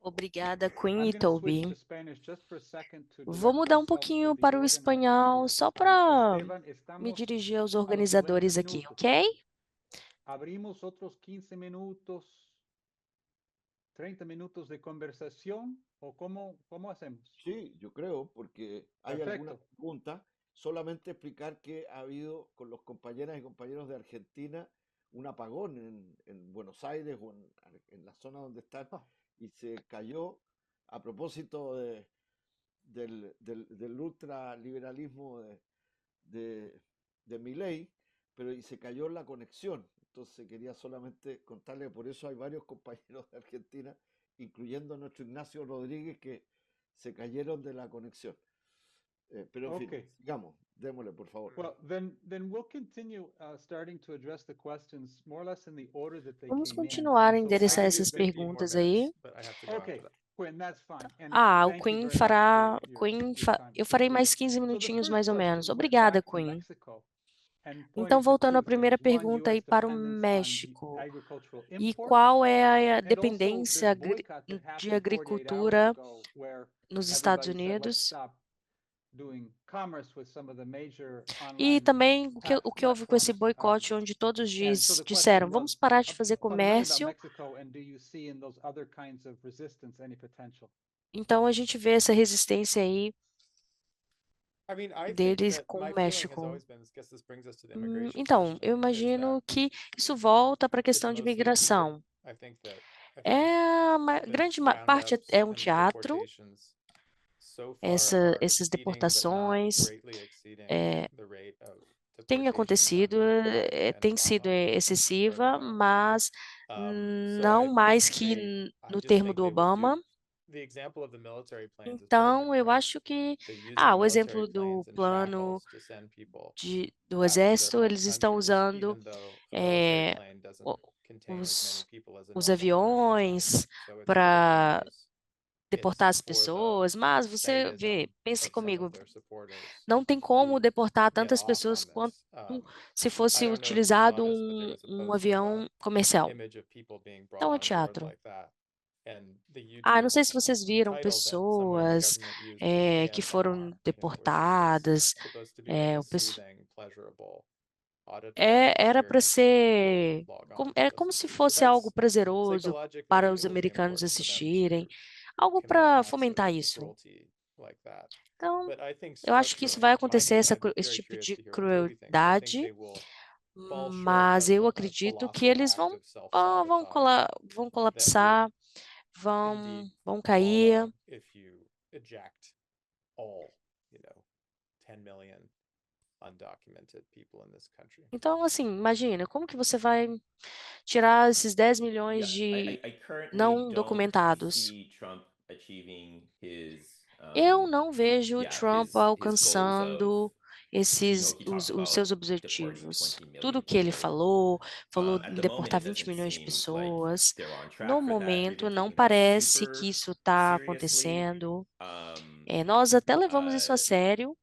Obrigada, Quinn I'm e going to switch Toby. to Spanish just for a second to Vou direct mudar um myself to pouquinho the para o organizers espanhol here. só para Esteban, me estamos dirigir aos a los 90 organizadores aqui, minutos. ok? Abrimos otros 15 minutos, 30 minutos de conversación, o cómo hacemos? Sí, yo creo, porque hay algunas Perfecto. preguntas. Solamente explicar que ha habido con los compañeras y compañeros de Argentina un apagón en Buenos Aires o en la zona donde están Ah. y se cayó a propósito del ultraliberalismo de Milei, pero y se cayó la conexión. Entonces quería solamente contarle, por eso hay varios compañeros de Argentina, incluyendo a nuestro Ignacio Rodríguez, que se cayeron de la conexión. Pero en fin, Okay. sigamos, démosle, por favor. Well, then we'll continue starting to address the questions more or less in the order that they Vamos came in. continuar a And so endereçar I essas believe that- perguntas aí. But I have to go Okay, after that. Quinn, that's fine. And Ah, o thank you Quinn very much fará. for your time. Eu farei Appreciate mais it. 15 So the minutinhos first mais ou question menos. went Obrigada, back to Quinn. Mexico and Então, pointed to voltando à two primeira things. One, pergunta aí US para o dependence on the México. agricultural E imports, qual é a and also dependência this boycott that de happened 48 hours agricultura ago, where nos Estados everybody said, let's Unidos? stop doing commerce with some of the major E online também o que houve com esse platforms. boicote, onde todos And so the disseram, question vamos was parar de fazer fundamentally about comércio. Mexico, and do you see in those other kinds of resistance any potential? Então, a gente vê essa resistência aí I mean, I think deles that com my o feeling has México. always been, I guess this brings us to the immigration Então, question, eu is that imagino que isso volta para a it's questão de mostly a theater. migração. I think that É uma the grande parte roundups é um and the teatro, deportations so far are essas exceeding, but not deportações greatly exceeding the rate of têm deportations acontecido, under tem sido Obama excessiva, or no. mas So não mais I que no just termo think do they will do Obama. the example of the military planes is Então, perfect, eu right? acho que They're using o military exemplo do planes and plano shackles to send people do back to their exército, home eles estão countries, usando even though a military plane doesn't o- contain as many os, people as a os normal commercial aviões plane. So it's for the para families, deportar it's as for the pessoas, mas você vê, sadism pense of some comigo, of their supporters não tem como who deportar get tantas off pessoas on quanto this. se I fosse don't know if you saw utilizado this, but there was a um post of avião a comercial. image of people being brought Então, é on board teatro. like that. And the Não YouTube sei se vocês viram title that someone in the pessoas government used was que AMPR, foram you know, which is deportadas. supposed to be like a O pessoal soothing, pleasurable auditory era para experience for ser, people to log on era to como listen se to. So fosse algo that's prazeroso para psychologically, os it will be americanos important for them assistirem, to algo commit para acts fomentar of isso. cruelty like that. Então, But I think eu acho que isso vai structurally, mind acontecer, you, I'm esse very tipo curious de to hear what Toby thinks. I think crueldade, they will fall short mas eu of a acredito que colossal eles act of vão self-sabotage vão that colapsar, would indeed vão cair. follow if you eject all, 10 million undocumented people in this country. Então, assim, imagina, como que você vai tirar esses 10 milhões de não documentados? Eu não vejo o Trump alcançando os seus objetivos. Tudo que ele falou em deportar 20 milhões de pessoas, no momento não parece que isso está acontecendo. Nós até levamos isso a sério,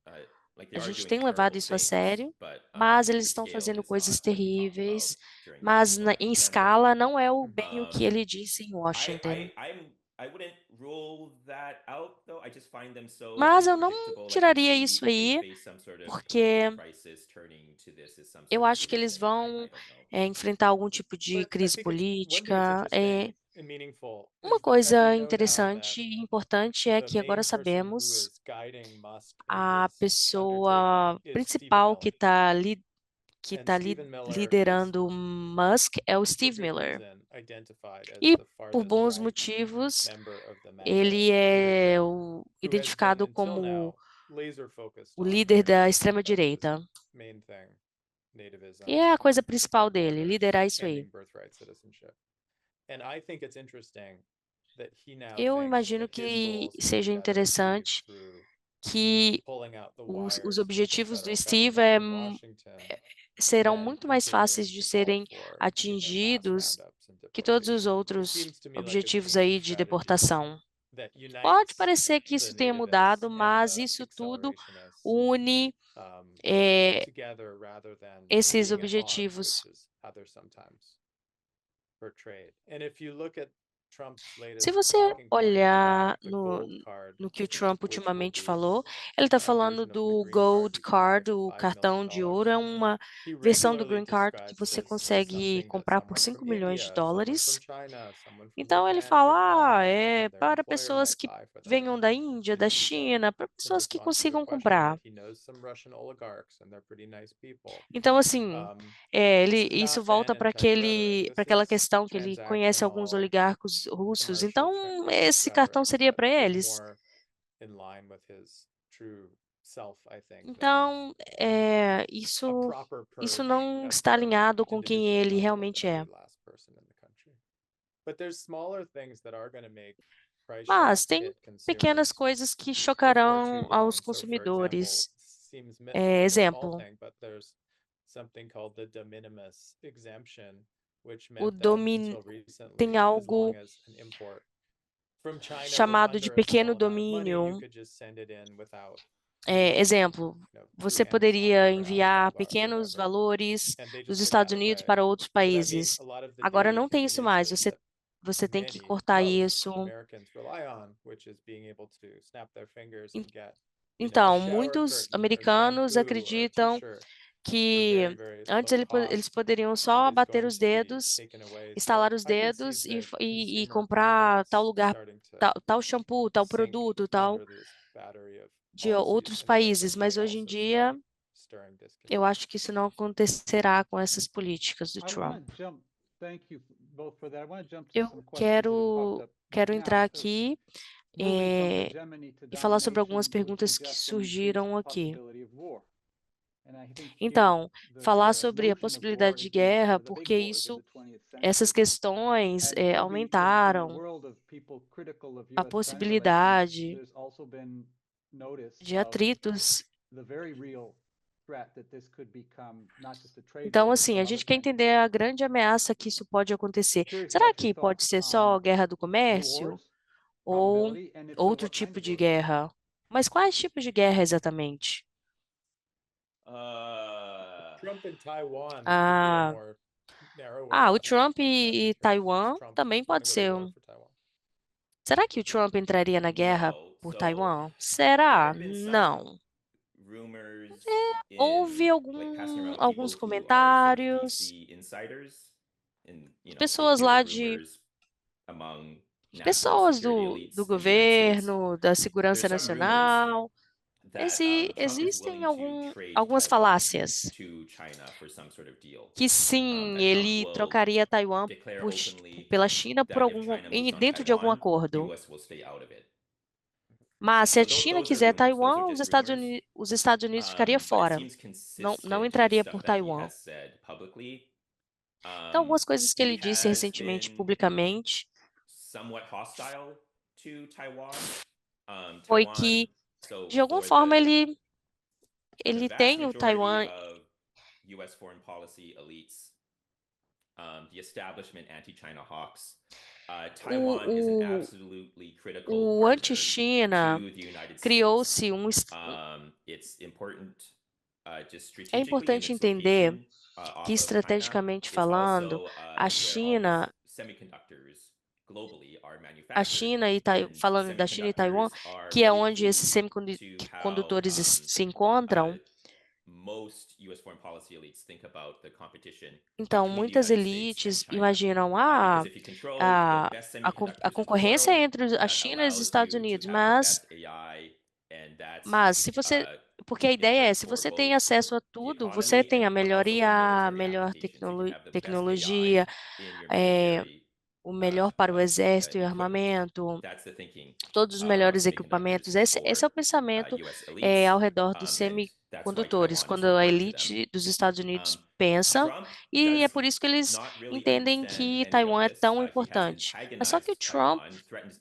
a gente tem levado isso a sério, mas eles estão fazendo coisas terríveis, mas em escala não é bem o que ele disse em Washington. Mas eu não tiraria isso aí, porque eu acho que eles vão enfrentar algum tipo de But I crise think one thing that's política. interesting and meaningful Uma is, as we coisa know now, interessante that e importante é the que agora main person who sabemos is guiding Musk in a his pessoa undertaking is Stephen principal Miller. que And está Stephen Miller is, liderando Musk é o for Steve good Miller. reason, identified as E the por farthest bons right motivos, member of the MAGA ele é leadership, who has been identificado until como now laser-focused o on líder da America. That's his extrema-direita. main thing. Nativism, E é a coisa principal dele, or liderar isso aí. ending birthright citizenship. And I think it's interesting that he now Eu thinks imagino that his que goals can seja be better interessante achieved through que pulling out the os wires with the objetivos do federal Steve government in Washington serão than muito mais fáceis continuing de to call serem for, mass atingidos roundups and que todos os deportations. It outros seems to me like a objetivos change in aí de strategy deportação. that Pode unites parecer que the isso tenha nativists mudado, and mas the isso tudo accelerationists une together rather than esses being at odds, objetivos. which is how they're sometimes portrayed. And if you look at Trump's Se latest você talking point olhar about the gold card, no que o Trump which will ultimamente be falou, ele está a falando version of the do green card Gold you can buy Card, for o $5 cartão de ouro, million. é uma He versão do regularly Green Card que describes você this as consegue something that comprar por someone 5 from milhões de India, someone from dólares. China, someone from Então ele Japan could fala, buy, é and their para employer pessoas might que buy for them. venham da Índia, da And he said, China, para in pessoas que response to your consigam question, comprar. that he knows some Russian oligarchs and they're pretty nice people. Então, assim, This has isso not volta been para anti-trust rhetoric. This aquela is questão que ele conhece alguns transactional oligarcos russos. commercial Então, esse cartão rhetoric seria that para is eles. more in line with his true self, I think, than Então, a isso proper não purge of está alinhado the com quem individual ele level of realmente é. every last person in the country. But there's smaller things that are going to make price Mas shocks tem hit pequenas consumers coisas que before chocarão too aos long. So, for example, consumidores. seems like a small Exemplo, thing, but there's something called the de minimis exemption, which o meant that until recently, tem as algo long as an import from China was chamado de under a pequeno small amount of money, you domínio. could just send it in without Exemplo, você through Amazon poderia or enviar Alibaba or pequenos whatever, valores and they dos just took Estados that Unidos away. para outros So that means países. a lot of the Agora daily não tem isso mais. conveniences that Você tem que many, cortar most isso. Americans rely on, which is being able to snap their fingers and get, a Então, shower muitos curtain or americanos shampoo or a acreditam t-shirt for que very, very antes low eles cost poderiam só is bater going os to be dedos, taken away. So estalar os I can see dedos that e consumer comprar tal confidence lugar, starting to tal shampoo, tal sink produto, tal under this battery of de policies outros in a way países. that Mas may hoje em also dia, start stirring eu discontent. acho que isso não acontecerá com essas políticas do I want Trump. to jump. Thank you both for that. I want to jump to Eu some questions that have popped up quero now. entrar So, aqui moving from eh, hegemony to e falar sobre domination algumas would perguntas que suggest an increased surgiram aqui. possibility of war. And I think Então, falar the sobre a notion of possibilidade war de is the guerra, big porque wars of isso, the 20th essas century. questões And maybe in a aumentaram world of people critical of a US-China relations, possibilidade there's also been notice de of atritos. the very real threat that this could become not just a trade Então, war, but assim, some a other gente quer kinds of entender war. a grande ameaça que isso pode acontecer. Curious Será about your que pode thoughts ser on só guerra do new comércio wars, ou probability, and if so, outro what kind tipo of de wars? guerra? Mas quais tipos de guerra exatamente? Trump and Taiwan Ah, could be a more narrow o Trump in e terms. Taiwan Is Trump também gonna pode go to ser. war for Taiwan? Será que o Trump entraria na guerra por Taiwan? Será? Não. Houve alguns comentários, pessoas lá pessoas do governo, da segurança nacional. Existem algumas falácias que sim, ele trocaria Taiwan pela China dentro de algum acordo. Mas se a China quiser Taiwan, os Estados Unidos ficaria fora. Não entraria por Taiwan. Então, algumas coisas que ele disse recentemente publicamente foi que, de alguma forma, ele tem o Taiwan. O anti-China criou-se É importante entender que, estrategicamente falando, a China falando da China e Taiwan, que é onde esses semicondutores se encontram, então muitas elites imaginam a concorrência entre a China e os Estados Unidos, mas se você, porque a ideia é, se você tem acesso a tudo, você tem a melhor IA, a melhor tecnologia, o melhor para o exército e armamento, todos os melhores equipamentos. Esse é o pensamento ao redor dos semicondutores, quando a elite dos Estados Unidos pensa, e é por isso que eles entendem que Taiwan é tão importante. Mas só que o Trump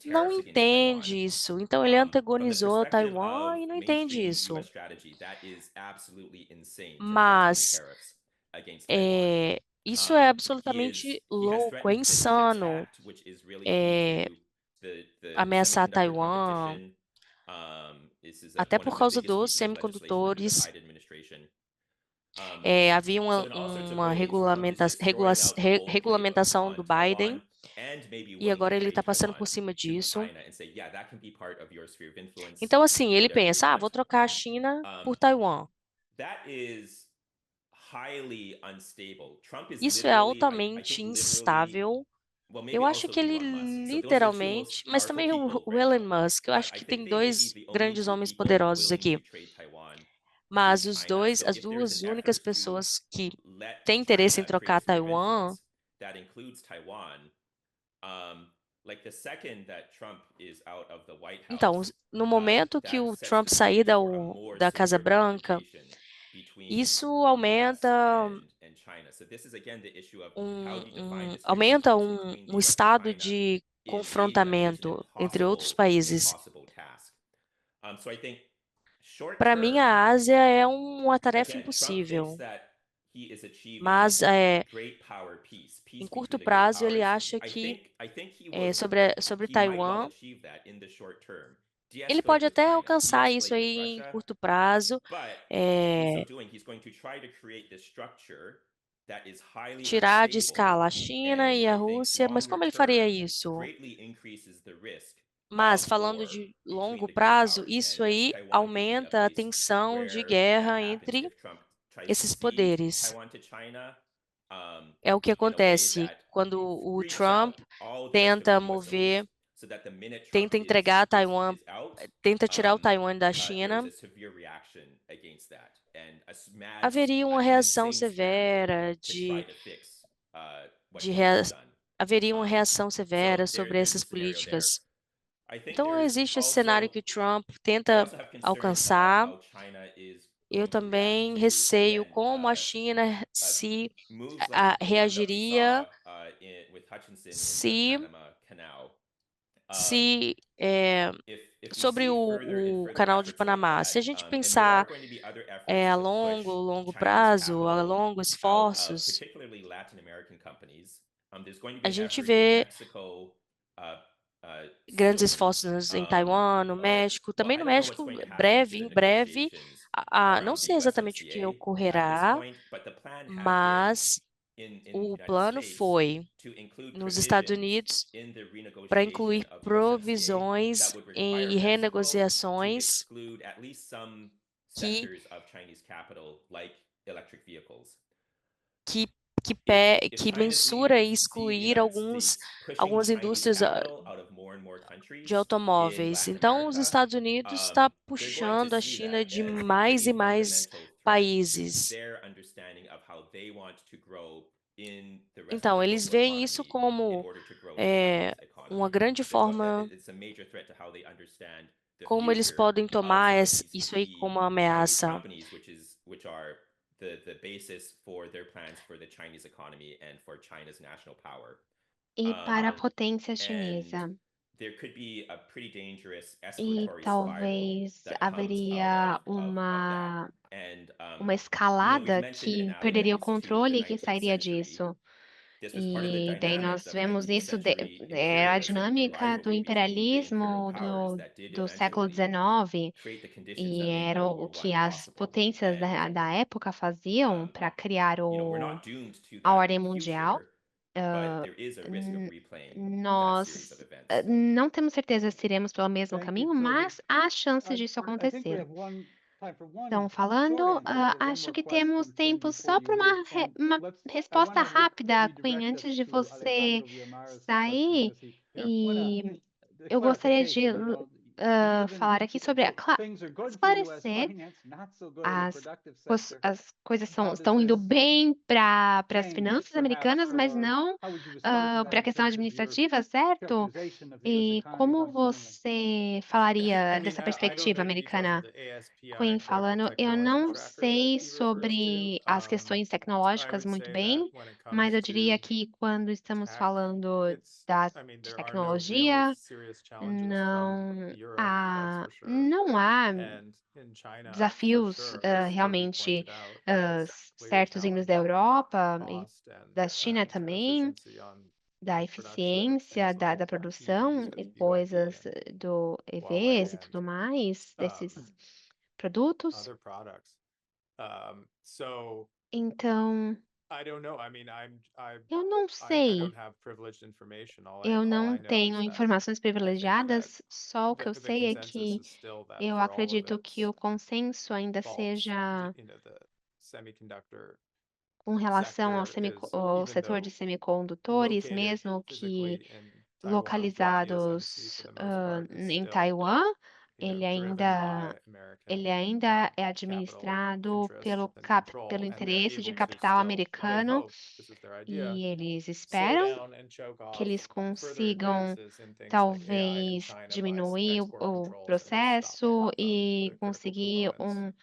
não entende isso, então ele antagonizou Taiwan e não entende isso. Mas isso é absolutamente louco, é insano. Ameaçar Taiwan, até por causa dos semicondutores. Havia uma regulamentação do Biden, e agora ele está passando por cima disso. Então, assim, ele pensa, vou trocar a China por Taiwan. Isso é altamente instável. Eu acho que ele literalmente, mas também o Elon Musk, eu acho que tem dois grandes homens poderosos aqui. Mas as duas únicas pessoas que têm interesse em trocar Taiwan. Então, no momento que o Trump sair da Casa Branca, isso aumenta um estado de confrontamento entre outros países. Para mim, a Ásia é uma tarefa impossível, mas em curto prazo ele acha que sobre Taiwan, ele pode até alcançar isso aí em curto prazo, tirar de escala a China e a Rússia, mas como ele faria isso? Mas, falando de longo prazo, isso aí aumenta a tensão de guerra entre esses poderes. É o que acontece quando o Trump tenta entregar Taiwan, tenta tirar o Taiwan da China. Haveria uma reação severa haveria uma reação severa sobre essas políticas. Então, existe esse cenário que o Trump tenta alcançar. Eu também receio como a China reagiria sobre o canal de Panamá. Se a gente pensar a longo prazo, a longos esforços, a gente vê grandes esforços em Taiwan, no México, também no México, em breve, não sei exatamente o que ocorrerá, mas o plano foi, nos Estados Unidos, para incluir provisões e renegociações que mensura e excluir algumas indústrias de automóveis. Então, os Estados Unidos está puxando a China de mais e mais países. Então, eles veem isso como uma grande forma, como eles podem tomar isso aí como uma ameaça. E para a potência chinesa. E talvez haveria uma escalada que perderia o controle e que sairia disso. E daí nós vemos isso, a dinâmica do imperialismo do século XIX, e era o que as potências da época faziam para criar a ordem mundial. Nós não temos certeza se iremos pelo mesmo caminho, mas há chance disso acontecer. Então, falando, acho que temos tempo só para uma resposta rápida, Queen, antes de você sair. E eu gostaria de falar aqui sobre esclarecer as coisas estão indo bem para as finanças americanas, mas não para a questão administrativa, certo? E como você falaria dessa perspectiva americana? Queen falando, eu não sei sobre as questões tecnológicas muito bem, mas eu diria que quando estamos falando de tecnologia, não há desafios realmente certos vindos da Europa e da China também, da eficiência da produção e coisas do EVs e tudo mais, desses produtos. Então, eu não sei. Eu não tenho informações privilegiadas, só o que eu sei é que eu acredito que o consenso ainda seja com relação ao setor de semicondutores, mesmo que localizados em Taiwan, ele ainda é administrado pelo interesse de capital americano e eles esperam que eles consigam talvez diminuir o processo e conseguir um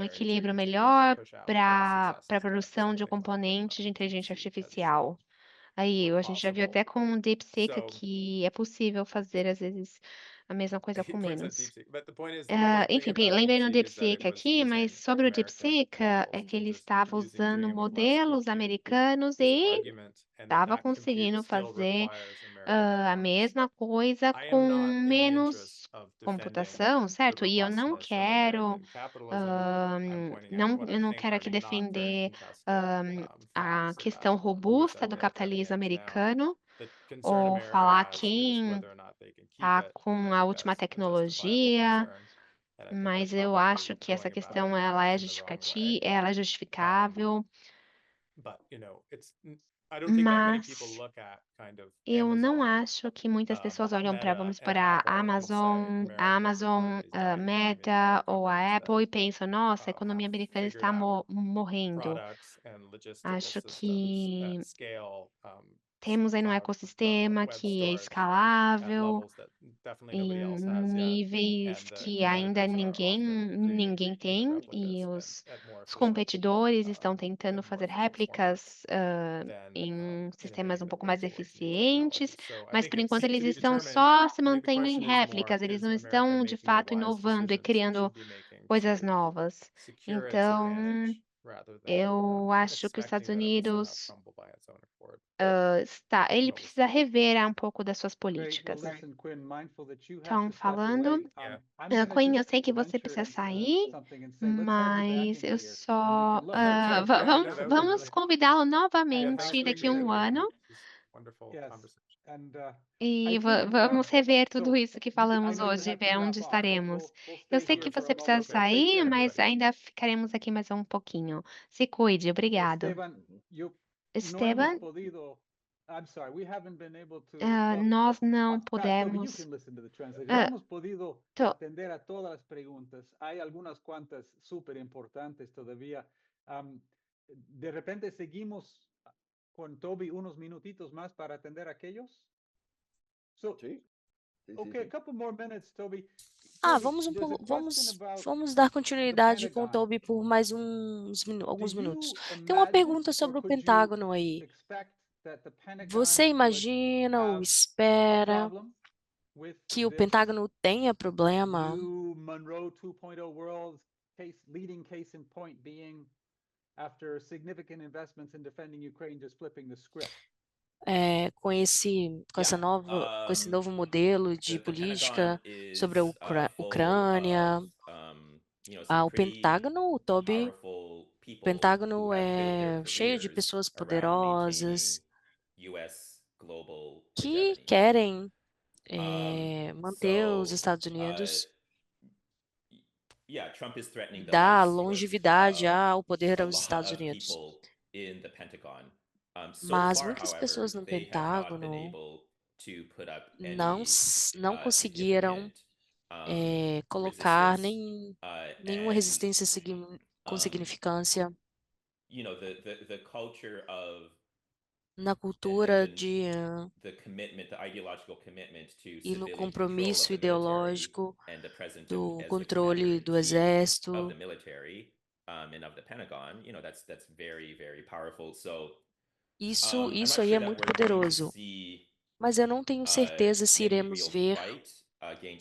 equilíbrio melhor para a produção de componentes de inteligência artificial. Aí, a gente já viu até com o DeepSeek que é possível fazer, às vezes, a mesma coisa com menos. Enfim, lembrei no DeepSeek aqui, mas sobre o DeepSeek, é que ele estava usando modelos americanos e estava conseguindo fazer a mesma coisa com menos computação, certo? E eu não quero, eu não quero aqui defender a questão robusta do capitalismo americano ou falar quem está com a última tecnologia, mas eu acho que essa questão ela é justificável, mas eu não acho que muitas pessoas olham para, vamos supor, a Amazon, a Meta ou a Apple e pensam, nossa, a economia americana está morrendo. Acho que temos aí um ecossistema que é escalável, em níveis que ainda ninguém tem, e os competidores estão tentando fazer réplicas em sistemas um pouco mais eficientes, mas por enquanto eles estão só se mantendo em réplicas, eles não estão de fato inovando e criando coisas novas. Então, eu acho que os Estados Unidos ele precisa rever um pouco das suas políticas. Então, falando, Queen, eu sei que você precisa sair, mas eu só vamos convidá-lo novamente daqui a um ano e vamos rever tudo isso que falamos hoje, ver onde estaremos. Eu sei que você precisa sair, mas ainda ficaremos aqui mais um pouquinho. Se cuide, obrigado. Esteban, nós não pudemos. Atender a todas las preguntas. Hay algunas cuantas súper importantes todavía. De repente seguimos con Toby unos minutitos más para atender aquellos. Sí. Okay, a couple more minutes, Toby. Vamos dar continuidade com o Toby por mais alguns minutos. Tem uma pergunta sobre o Pentágono aí. Você imagina ou espera que o Pentágono tenha problema Monroe 2.0 world leading case in point being after significant investments in defending Ukraine just flipping the script? com esse novo modelo de política sobre a Ucrânia? O Pentágono, o Toby, o Pentágono é cheio de pessoas poderosas que querem manter os Estados Unidos, dar longevidade ao poder aos Estados Unidos. Mas muitas pessoas no Pentágono não conseguiram colocar nenhuma resistência com significância na cultura e no compromisso ideológico do controle do exército. Isso aí é muito poderoso, mas eu não tenho certeza se iremos ver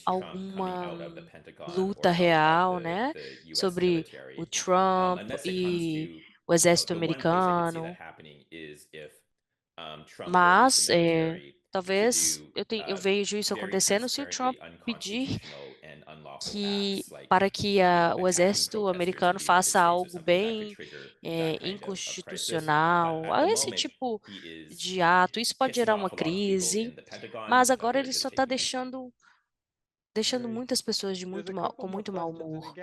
alguma luta real, né, sobre o Trump e o exército americano. Mas talvez eu vejo isso acontecendo se o Trump pedir para que o exército americano faça algo bem inconstitucional, esse tipo de ato. Isso pode gerar uma crise, mas agora ele só está deixando muitas pessoas com muito mau humor.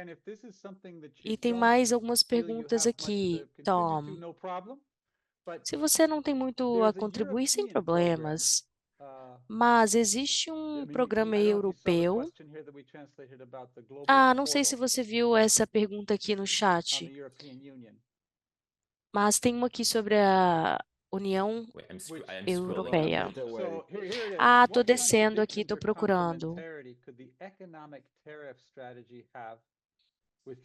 E tem mais algumas perguntas aqui, Tom. Se você não tem muito a contribuir, sem problemas. Mas existe um programa europeu. Não sei se você viu essa pergunta aqui no chat, mas tem uma aqui sobre a União Europeia. Tô descendo aqui, tô procurando. With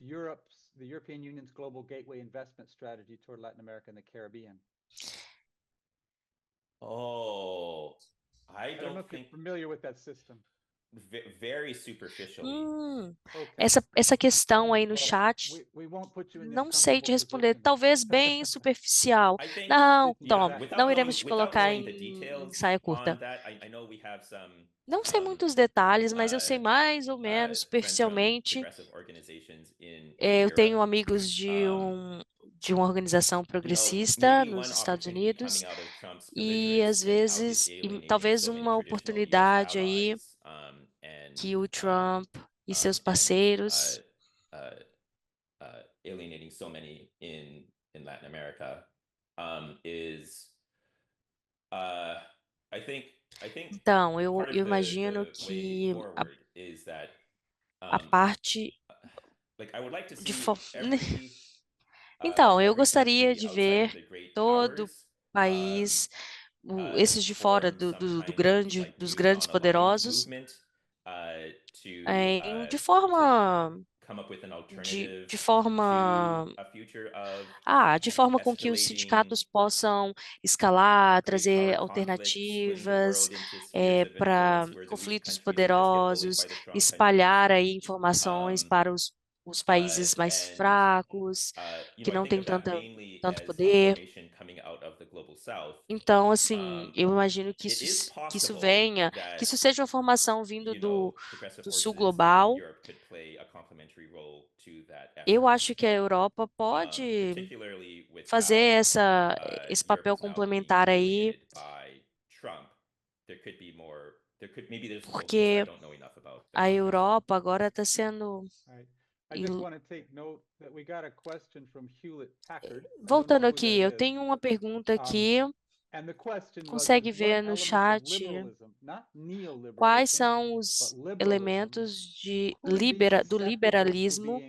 the European Union's Global Gateway Investment Strategy toward Latin America and the Caribbean. I don't know if you're familiar with that system. Very superficially. Essa questão aí no chat, não sei te responder. Talvez bem superficial. Não, Tom, não iremos te colocar em saia curta. Não sei muitos detalhes, mas eu sei mais ou menos superficialmente. Eu tenho amigos de uma organização progressista nos Estados Unidos e às vezes, talvez uma oportunidade aí que o Trump e seus parceiros alienating so many in Latin America Então, eu imagino que a parte de Então, eu gostaria de ver todo o país, esses de fora dos grandes poderosos, de forma com que os sindicatos possam escalar, trazer alternativas para conflitos poderosos, espalhar aí informações para os países mais fracos, que não têm tanto poder. Então, assim, eu imagino que isso venha, que isso seja uma formação vindo do sul global. Eu acho que a Europa pode fazer esse papel complementar aí, porque a Europa agora está sendo... Voltando aqui, eu tenho uma pergunta aqui. Consegue ver no chat quais são os elementos do liberalismo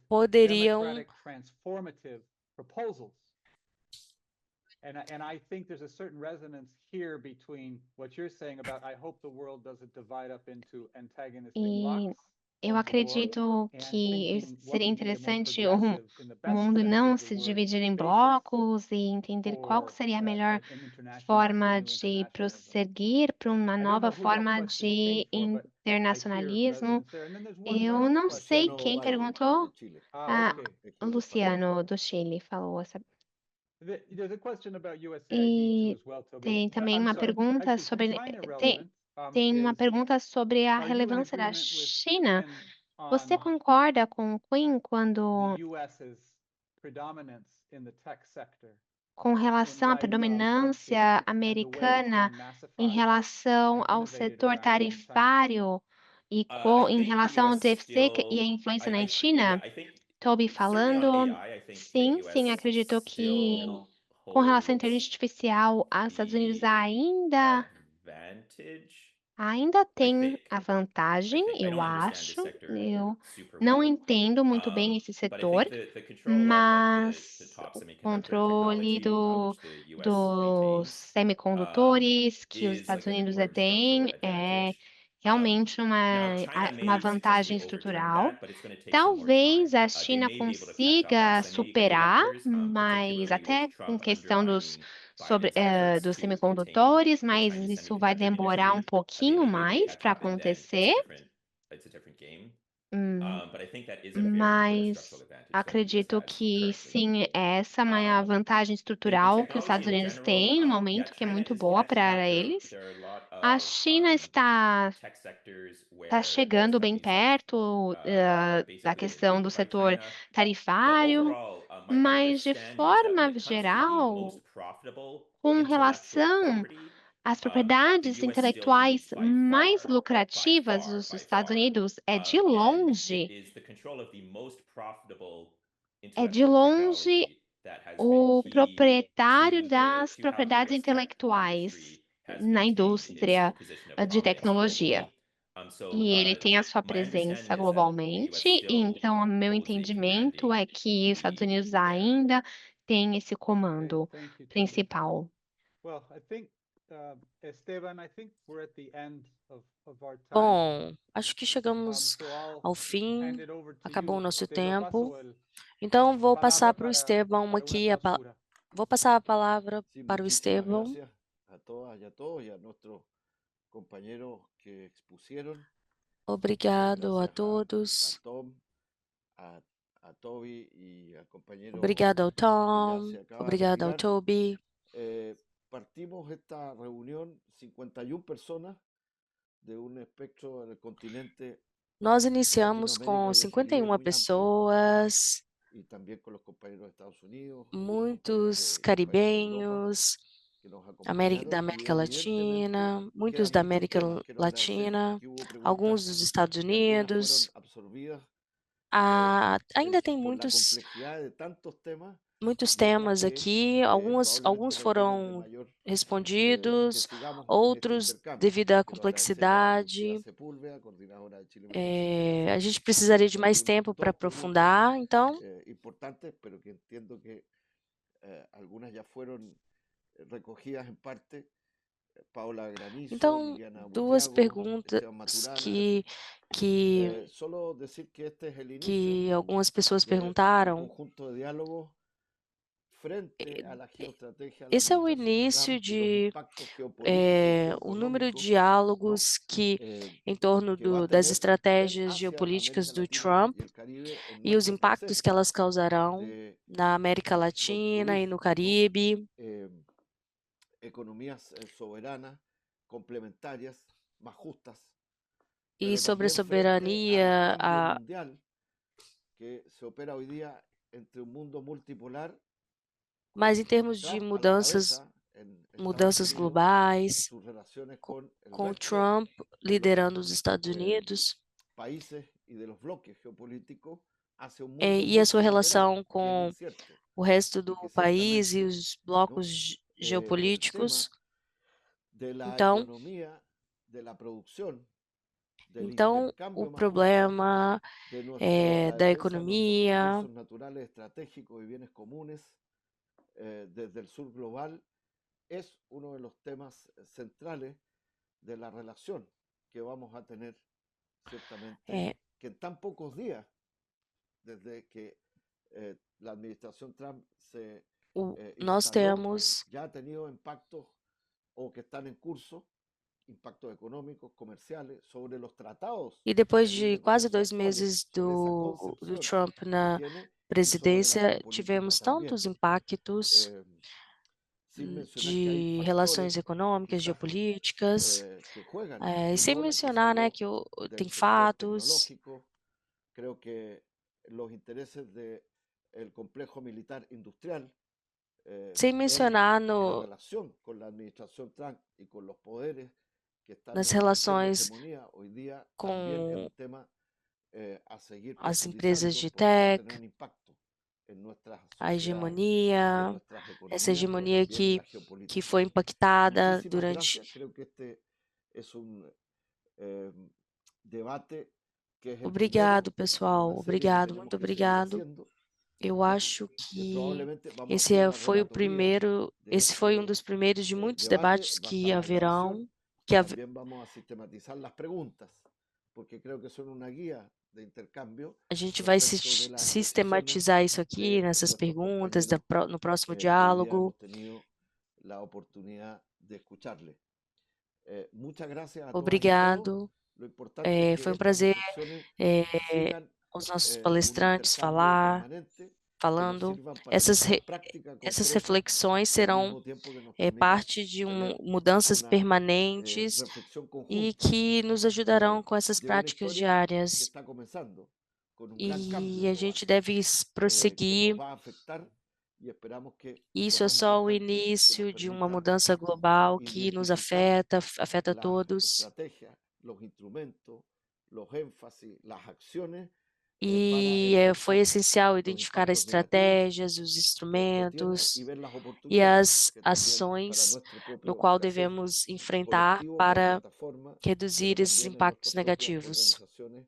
poderiam And I think there's a certain resonance here between what you're saying about I hope the world doesn't divide up into antagonistic blocks. Eu acredito que seria interessante o mundo não se dividir em blocos e entender qual seria a melhor forma de prosseguir para uma nova forma de internacionalismo. Eu não sei quem perguntou. O Luciano, do Chile, falou essa. E tem também uma pergunta sobre... Tem uma pergunta sobre a relevância da China. Você concorda com o Quinn com relação à predominância americana em relação ao setor tarifário e em relação ao déficit e a influência na China? Toby falando, sim, acredito que com relação à inteligência artificial, os Estados Unidos ainda ainda tem a vantagem, eu acho. Eu não entendo muito bem esse setor, mas o controle dos semicondutores que os Estados Unidos detêm é realmente uma vantagem estrutural. Talvez a China consiga superar, mas até com questão dos semicondutores, mas isso vai demorar um pouquinho mais para acontecer. Hum, mas acredito que sim, essa é uma vantagem estrutural que os Estados Unidos têm no momento, que é muito boa para eles. A China está chegando bem perto, da questão do setor tarifário, mas de forma geral, com relação às propriedades intelectuais mais lucrativas dos Estados Unidos, é de longe o proprietário das propriedades intelectuais na indústria de tecnologia. E ele tem a sua presença globalmente, e então o meu entendimento é que os Estados Unidos ainda tem esse comando Thank you, Tony. principal. Well, I think, Esteban, I think we're at the end of our time. Bom, acho que chegamos So I'll ao fim, hand it over to acabou o you. nosso Te lo tempo. paso Então, vou passar palabra para o para Estevão una aqui, clausura. vou passar a palavra Sí, para o muchísimas Estevão. gracias a todas y a todos y a nuestros compañeros que expusieron. Obrigado a Gracias a todos. Tom, a Toby y al compañero Obrigado ao que ya Tom. se acaba de Obrigado ao retirar. Toby. Partimos esta reunión 51 personas de un espectro del continente Nós iniciamos Latinoamérica com y el Caribe 51 muy amplio, pessoas, y también con los compañeros de Estados Unidos, muitos y países de Europa caribenhos, que nos da acompañaron, y América evidentemente Latina, muitos quedan da muchos América temas. Quiero agradecer Latina, que hubo preguntas alguns dos Estados y algunas fueron Unidos. absorbidas Ainda tem por la muitos complejidad de tantos temas muitos y otras temas que aqui, alguns probablemente requieren de foram mayor que respondidos, sigamos en este outros intercambio. devido à Quiero agradecer a complexidade. Lucía Sepúlveda, coordinadora de Chile Municipio, A gente precisaria de Soy mais un- tempo para dos preguntas aprofundar, então, importantes, pero que entiendo que algunas ya fueron recogidas en parte. Paula Granizo, então Liliana duas Buitrago, perguntas Esteban Maturana. que Solo decir que este es el inicio que algumas pessoas de un perguntaram. conjunto de diálogos frente a la geoestrategia de la Esse é o administración início Trump y los de impactos geopolíticos o número de geoeconómicos, diálogos que em torno que va a das tener estratégias hacia geopolíticas América do Latina Trump y el Caribe en e os nuestro impactos que presente elas causarão de na América Latina e no Caribe. economías soberanas, complementarias, más justas, E pero sobre a también frente al soberania, cambio mundial que se opera hoy día entre un mundo multipolar, mas em termos de Trump a la mudanças cabeza en Estados mudanças Unidos, globais, sus relaciones con el com resto Trump de los liderando os Estados Unidos, países y de los bloques geopolíticos hacia un mundo e a sua multilateral, relação que es com incierto. o resto Y do que país e ciertamente, os blocos el geopolíticos. tema de la Então, economía, de la producción, del então o intercambio más justo, problema de da la defensa de nuestros economia, recursos naturales estratégicos y bienes comunes desde el sur global es uno de los temas centrales de la relación que vamos a tener ciertamente, que en tan pocos días, desde que la administración Trump se nós instaló, temos ya ha tenido impactos o que están en curso, impactos económicos, comerciales, sobre los tratados e depois de de libre quase comercio 2 actuales, meses sobre esa do concepción Trump que na tiene y sobre la presidência, geopolítica tivemos también. tantos impactos Sin mencionar que hay de factores relações econômicas, quizás geopolíticas, que juegan e un sem rol. Aquí se mencionar, né, habló que del tem sector fatos, tecnológico. Creo que los intereses del complejo militar industrial sem mencionar en relación con la administración Trump y con los poderes que están nas ejerciendo relações hegemonía hoy día también es com un tema a seguir as empresas profundizando de porque va a tech, tener un impacto en nuestras a sociedades, en hegemonia, nuestras essa economías, hegemonia pero también en la que geopolítica. foi impactada Muchísimas durante gracias. Creo que este es un debate, que es el Obrigado, primero pessoal. de una serie que Obrigado, tenemos muito que seguir obrigado. haciendo, Eu acho que que probablemente vamos a esse hacer una foi o relatoría primeiro, de esse foi um este dos primeiros de muitos debate debates que basada en la haverão, visión. que También vamos a sistematizar las preguntas, porque creo que son una guía de intercambio a gente vai respecto de las exposiciones sistematizar isso aqui de nessas nuestros perguntas compañeros no próximo que hoy día diálogo. hemos tenido la oportunidad de escucharle. Muchas gracias a todas y a todos. Obrigado. Lo importante es que Foi um estas prazer reflexiones sigan aos nossos un palestrantes intercambio permanente, que nos falando. sirvan para tomar práctica Essas concreta, reflexões al serão mismo tiempo que nos permitan parte de tener mudanças una permanentes reflexión e conjunta que nos ajudarão com essas de una práticas historia que diárias. está comenzando con un gran E cambio a global gente deve que nos prosseguir. va a afectar y esperamos que Isso lo é más só o importante que nos início de uma permita mudança global que nos identificar afeta las todos. estrategias, los instrumentos, los énfasis, las acciones E foi para essencial enfrentar los identificar as impactos negativos estratégias, os que esto tiene instrumentos y ver las e oportunidades as que también para ações nuestro no propio qual crecer devemos enfrentar colectivo como para plataforma, reduzir pero esses también en impactos nuestras propias negativos. organizaciones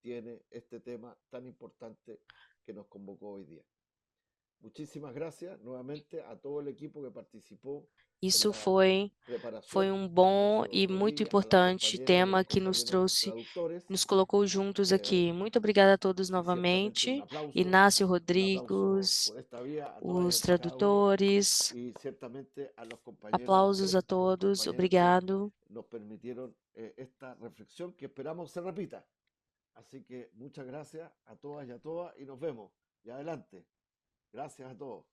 tiene este tema tan importante que nos convocó hoy día. Muchísimas gracias nuevamente a todo el equipo que participó Isso en la foi preparación, bom al e señor muito Rodríguez, a las importante compañeras y a tema los que nos compañeros trouxe, traductores. nos colocou juntos aqui. Muito obrigada a todos Y ciertamente un novamente. aplauso, Inácio un aplauso Rodrigues, por esta vía a todas y os a cada uno, tradutores, y ciertamente a los compañeros, aplausos a tres todos, compañeros que obrigado. nos permitieron esta reflexión que esperamos se repita. Así que muchas gracias a todas y nos vemos. Y adelante. Gracias a todos.